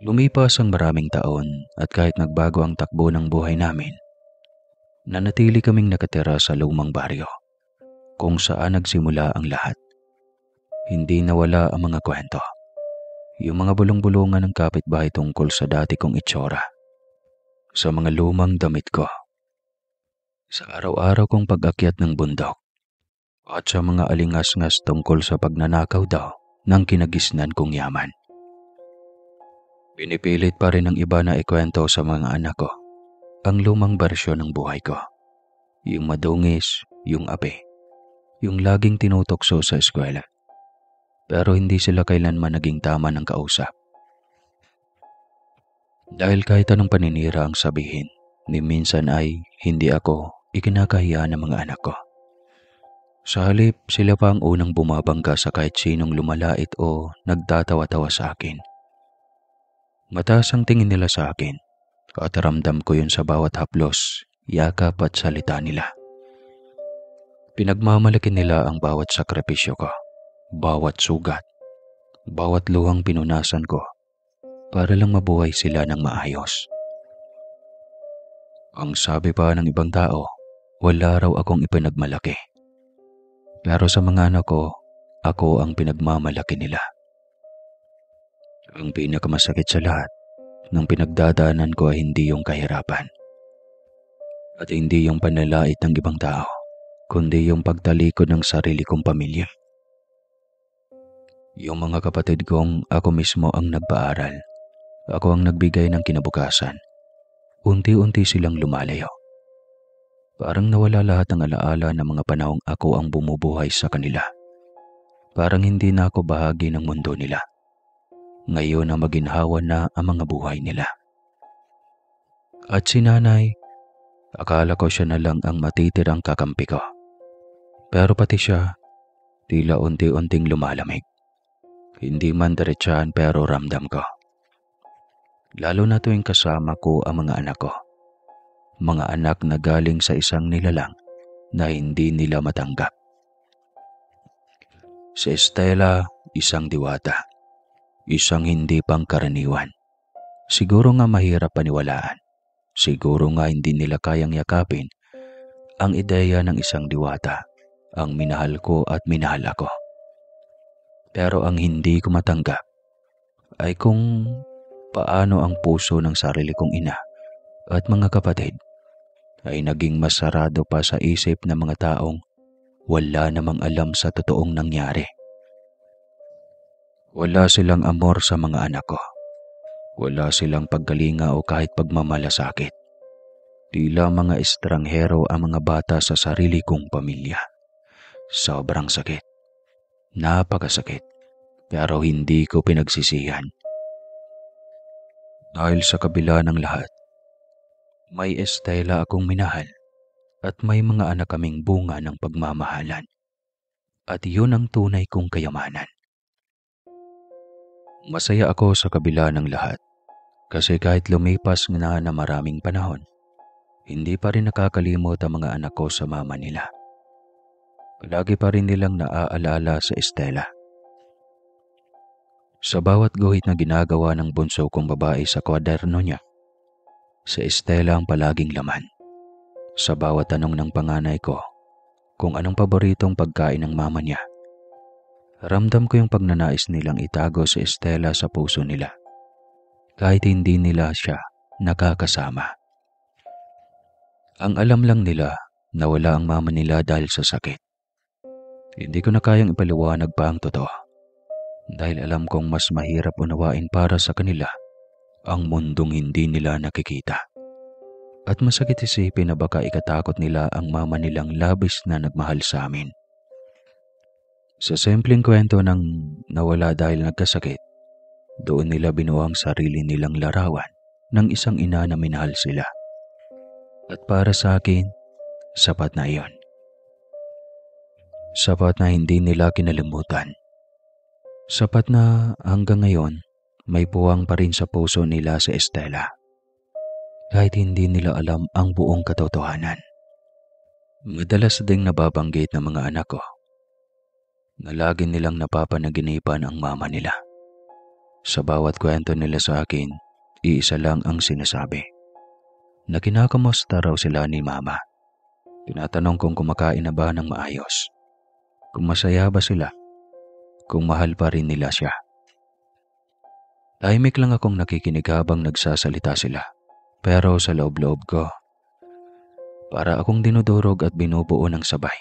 Lumipas ang maraming taon at kahit nagbago ang takbo ng buhay namin, Nanatili kaming nakatira sa lumang baryo kung saan nagsimula ang lahat. Hindi nawala ang mga kwento. Yung mga bulong-bulungan ng kapitbahay tungkol sa dati kong itsura, sa mga lumang damit ko, sa araw-araw kong pag-akyat ng bundok, at sa mga alingas-ngas tungkol sa pagnanakaw daw ng kinagisnan kong yaman. Pinipilit pa rin ng iba na ikwento sa mga anak ko ang lumang bersyon ng buhay ko. Yung madungis, yung api, yung laging tinutokso sa eskwela. Pero hindi sila kailanman naging tama ng kausap. Dahil kahit anong paninira ang sabihin, ni minsan ay hindi ako ikinakahiya ng mga anak ko. Sa halip, sila pa ang unang bumabangga sa kahit sinong lumalait o nagtatawa-tawa sa akin. Mataas ang tingin nila sa akin at ramdam ko yun sa bawat haplos, yakap at salita nila. Pinagmamalaki nila ang bawat sakripisyo ko, bawat sugat, bawat luhang pinunasan ko para lang mabuhay sila ng maayos. Ang sabi pa ng ibang tao, wala raw akong ipinagmalaki. Pero sa mga anak ko, ako ang pinagmamalaki nila. Ang pinakamasakit sa lahat ng pinagdadaanan ko ay hindi yung kahirapan. At hindi yung panlalait ng ibang tao, kundi yung pagtalikod ng sarili kong pamilya. Yung mga kapatid kong ako mismo ang nagpaaral. Ako ang nagbigay ng kinabukasan. Unti-unti silang lumalayo. Parang nawala lahat ng alaala ng mga panahong ako ang bumubuhay sa kanila. Parang hindi na ako bahagi ng mundo nila. Ngayon na maginhawa na ang mga buhay nila. At si nanay, akala ko siya na lang ang matitirang kakampi ko. Pero pati siya, tila unti-unting lumalamig. Hindi man diretsaan pero ramdam ko. Lalo na tuwing kasama ko ang mga anak ko. Mga anak na galing sa isang nilalang na hindi nila matanggap. Si Estela, isang diwata. Isang hindi pangkaraniwan. Siguro nga mahirap paniwalaan. Siguro nga hindi nila kayang yakapin ang ideya ng isang diwata, ang minahal ko at minahal ako. Pero ang hindi ko matanggap ay kung paano ang puso ng sarili kong ina at mga kapatid ay naging masarado pa sa isip ng mga taong wala namang alam sa totoong nangyari. Wala silang amor sa mga anak ko. Wala silang paggalinga o kahit pagmamalasakit. Tila mga estranghero ang mga bata sa sarili kong pamilya. Sobrang sakit. Napakasakit. Pero hindi ko pinagsisihan. Dahil sa kabila ng lahat, may Estela akong minahal at may mga anak kaming bunga ng pagmamahalan. At yun ang tunay kong kayamanan. Masaya ako sa kabila ng lahat kasi kahit lumipas na maraming panahon, hindi pa rin nakakalimot ang mga anak ko sa mama nila. Palagi pa rin nilang naaalala sa Estela. Sa bawat guhit na ginagawa ng bunso kong babae sa kwaderno niya, sa Estela ang palaging laman. Sa bawat tanong ng panganay ko kung anong paboritong pagkain ng mama niya, ramdam ko yung pagnanais nilang itago si Estela sa puso nila, kahit hindi nila siya nakakasama. Ang alam lang nila na wala ang mama nila dahil sa sakit. Hindi ko na kayang ipaliwanag pa ang totoo, dahil alam kong mas mahirap unawain para sa kanila ang mundong hindi nila nakikita. At masakit isipin na baka ikatakot nila ang mama nilang labis na nagmahal sa amin. Sa simpleng kwento ng nawala dahil nagkasakit, doon nila binuo ang sarili nilang larawan ng isang ina na minahal sila. At para sa akin, sapat na iyon. Sapat na hindi nila kinalimutan. Sapat na hanggang ngayon, may puwang pa rin sa puso nila si Estela. Kahit hindi nila alam ang buong katotohanan. Madalas ding nababanggit ng mga anak ko na lagi nilang napapanaginipan ang mama nila. Sa bawat kwento nila sa akin, iisa lang ang sinasabi, na kinakamusta raw sila ni mama Tinatanong kung kumakain na ba ng maayos, kung masaya ba sila, kung mahal pa rin nila siya. Tahimik lang akong nakikinig habang nagsasalita sila. Pero sa loob-loob ko, para akong dinudurog at binubuo ng sabay.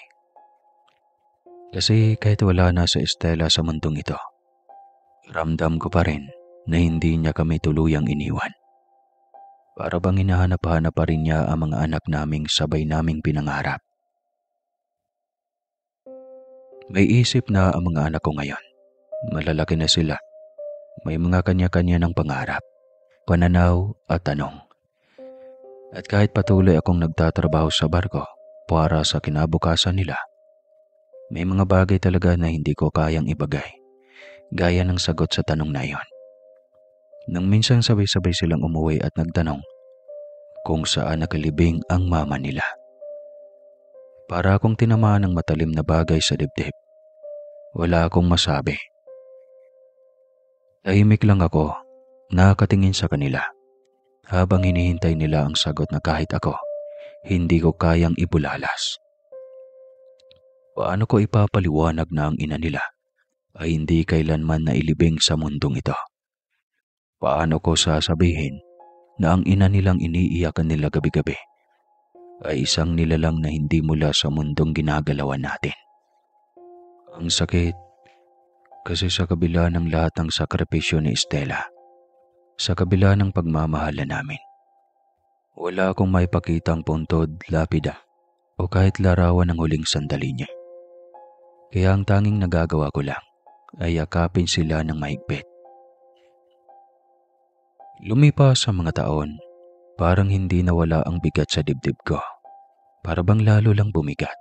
Kasi kahit wala na si Estela sa mundong ito, ramdam ko pa rin na hindi niya kami tuluyang iniwan. Para bang hinahanap-hanap pa rin niya ang mga anak naming sabay naming pinangarap. May isip na ang mga anak ko ngayon. Malalaki na sila. May mga kanya-kanya ng pangarap, pananaw at tanong. At kahit patuloy akong nagtatrabaho sa barko para sa kinabukasan nila, may mga bagay talaga na hindi ko kayang ibagay, gaya ng sagot sa tanong na iyon. Nang minsan sabay-sabay silang umuwi at nagtanong kung saan nakalibing ang mama nila. Para akong tinamaan ng matalim na bagay sa dibdib. Wala akong masabi. Tahimik lang ako, nakatingin sa kanila, habang hinihintay nila ang sagot na kahit ako, hindi ko kayang ibulalas. Paano ko ipapaliwanag na ang ina nila ay hindi kailanman nailibing sa mundong ito? Paano ko sasabihin na ang ina nilang iniiyakan nila gabi-gabi ay isang nilalang na hindi mula sa mundong ginagalawan natin? Ang sakit kasi sa kabila ng lahat ng sakripisyo ni Estela, sa kabila ng pagmamahala namin, wala akong maipakitang puntod, lapida o kahit larawan ng huling sandali niya. Kaya ang tanging nagagawa ko lang ay yakapin sila ng mahigpit. Lumipas sa mga taon, parang hindi nawala ang bigat sa dibdib ko. Para bang lalo lang bumigat.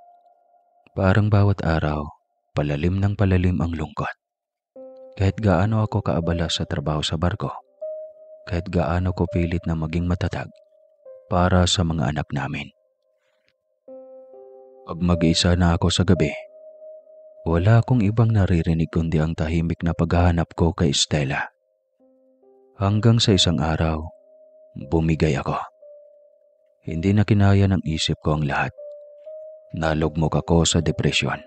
Parang bawat araw, palalim ng palalim ang lungkot. Kahit gaano ako kaabala sa trabaho sa barko, kahit gaano ko pilit na maging matatag para sa mga anak namin. Pag mag-isa na ako sa gabi, wala akong ibang naririnig kundi ang tahimik na paghahanap ko kay Estela. Hanggang sa isang araw, bumigay ako. Hindi na kinaya ng isip ko ang lahat. Nalugmok ako sa depresyon.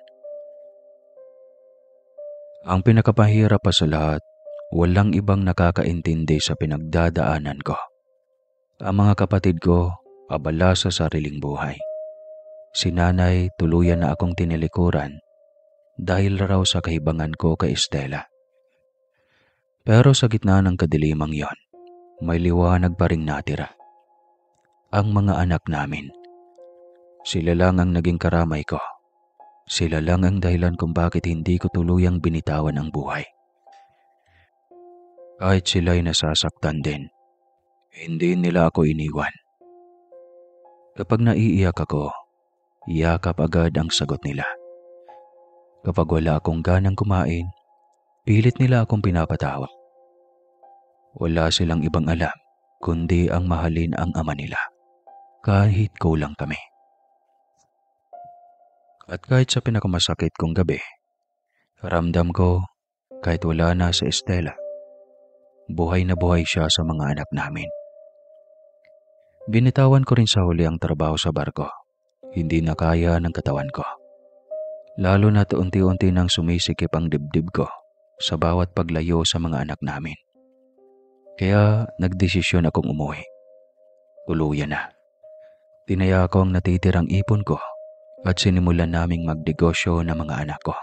Ang pinakapahirap pa sa lahat, walang ibang nakakaintindi sa pinagdadaanan ko. Ang mga kapatid ko, abala sa sariling buhay. Si nanay, tuluyan na akong tinilikuran dahil raw sa kahibangan ko kay Estela. Pero sa gitna ng kadilimang yon, may liwanag pa ring natira. Ang mga anak namin. Sila lang ang naging karamay ko. Sila lang ang dahilan kung bakit hindi ko tuluyang binitawan ang buhay. Kahit sila'y nasasaktan din, hindi nila ako iniwan. Kapag naiiyak ako, yakap agad ang sagot nila. Kapag wala akong ganang kumain, pilit nila akong pinapatawa. Wala silang ibang alam kundi ang mahalin ang ama nila, kahit kulang kami. At kahit sa pinakamasakit kong gabi, ramdam ko kahit wala na si Estela, buhay na buhay siya sa mga anak namin. Binitawan ko rin sa huli ang trabaho sa barko. Hindi na kaya ng katawan ko. Lalo na't unti-unti nang sumisikip ang dibdib ko sa bawat paglayo sa mga anak namin. Kaya nagdesisyon akong umuwi. Tuluyan na. Tinaya ko ang natitirang ipon ko at sinimulan naming magnegosyo ng mga anak ko.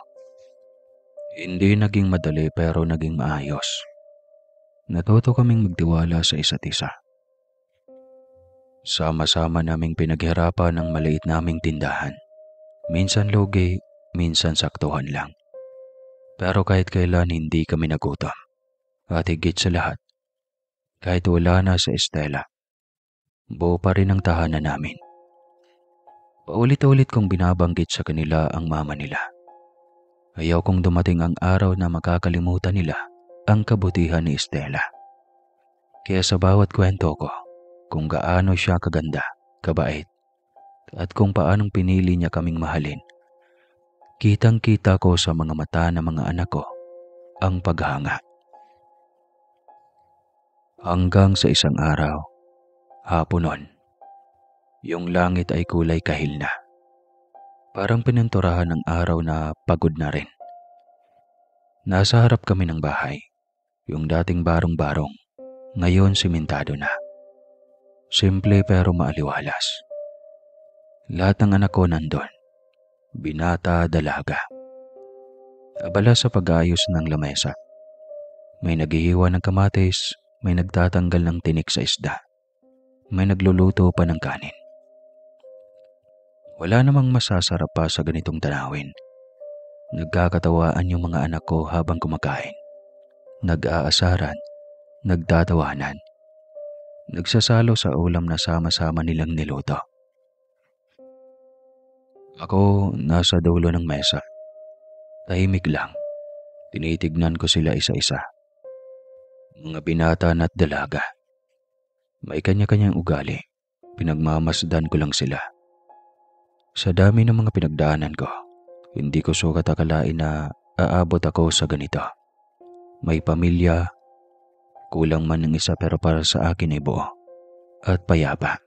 Hindi naging madali pero naging maayos. Natuto kaming magtiwala sa isa't isa. Sama-sama naming pinaghirapan ang maliit naming tindahan. Minsan lugi, minsan saktuhan lang. Pero kahit kailan hindi kami nagutom. At higit sa lahat, kahit wala na si Estela, buo pa rin ang tahanan namin. Paulit-ulit kong binabanggit sa kanila ang mama nila. Ayaw kong dumating ang araw na makakalimutan nila ang kabutihan ni Estela. Kaya sa bawat kwento ko, kung gaano siya kaganda, kabait, at kung paanong pinili niya kaming mahalin, kitang-kita ko sa mga mata ng mga anak ko ang paghanga. Hanggang sa isang araw, hapon nun, yung langit ay kulay kahil na. Parang pininturahan ng araw na pagod na rin. Nasa harap kami ng bahay. Yung dating barong-barong, ngayon simentado na. Simple pero maaliwalas. Lahat ng anak ko nandun. Binata, dalaga. Abala sa pag-aayos ng lamesa. May naghihiwa ng kamatis, may nagtatanggal ng tinik sa isda. May nagluluto pa ng kanin. Wala namang masasarap pa sa ganitong tanawin. Nagkakatawaan yung mga anak ko habang kumakain. Nag-aasaran, nagtatawanan. Nagsasalo sa ulam na sama-sama nilang niluto. Ako nasa dulo ng mesa. Tahimik lang. Tinitignan ko sila isa-isa. Mga binata na't dalaga. May kanya-kanyang ugali. Pinagmamasdan ko lang sila. Sa dami ng mga pinagdaanan ko, hindi ko sukat akalain na aabot ako sa ganito. May pamilya, kulang man ng isa pero para sa akin ay buo. At payapa.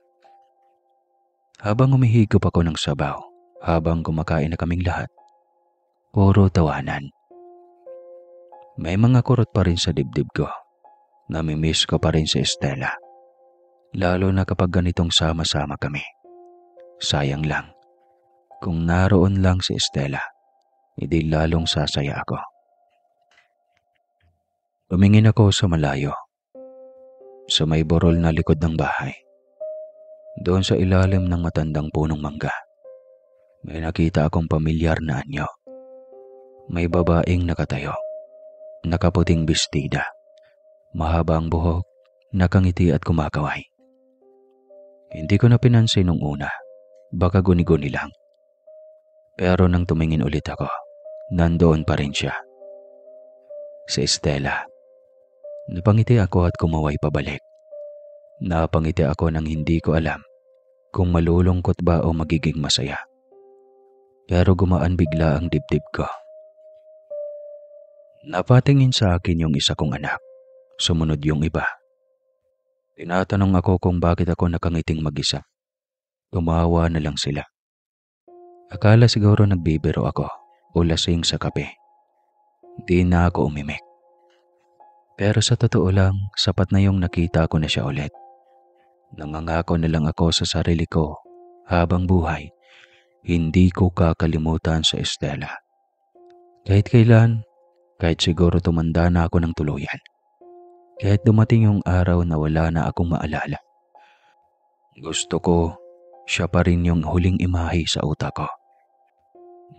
Habang humihigop ako ng sabaw, habang kumakain na kaming lahat, puro tawanan. May mga kurot pa rin sa dibdib ko. Namimiss ko pa rin si Estela. Lalo na kapag ganitong sama-sama kami. Sayang lang. Kung naroon lang si Estela, hindi lalong sasaya ako. Tumingin ako sa malayo. Sa may borol na likod ng bahay. Doon sa ilalim ng matandang punong mangga. May nakita akong pamilyar na anyo. May babaeng nakatayo. Nakaputing bestida. Mahabang buhok, nakangiti at kumakaway. Hindi ko na pinansin nung una. Baka guni-guni lang. Pero nang tumingin ulit ako, nandoon pa rin siya. Si Estela. Napangiti ako at kumaway pabalik. Napangiti ako nang hindi ko alam kung malulungkot ba o magiging masaya. Pero gumaan bigla ang dibdib ko. Napatingin sa akin yung isa kong anak. Sumunod yung iba. Tinatanong ako kung bakit ako nakangiting mag-isa. Tumawa na lang sila. Akala siguro nagbibiro ako o lasing sa kape. Di na ako umimik. Pero sa totoo lang, sapat na yung nakita ko na siya ulit. Nangangako na lang ako sa sarili ko habang buhay, hindi ko kakalimutan sa Estela. Kahit kailan, kahit siguro tumanda na ako ng tuluyan. Kahit dumating yung araw na wala na akong maalala. Gusto ko, siya pa rin yung huling imahe sa utak ko.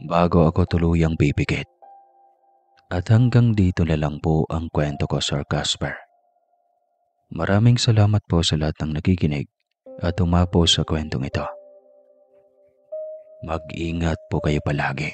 Bago ako tuluyang pipikit. At hanggang dito na lang po ang kwento ko, Sir Casper. Maraming salamat po sa lahat ng nakikinig at umapo sa kwentong ito. Mag-ingat po kayo palagi.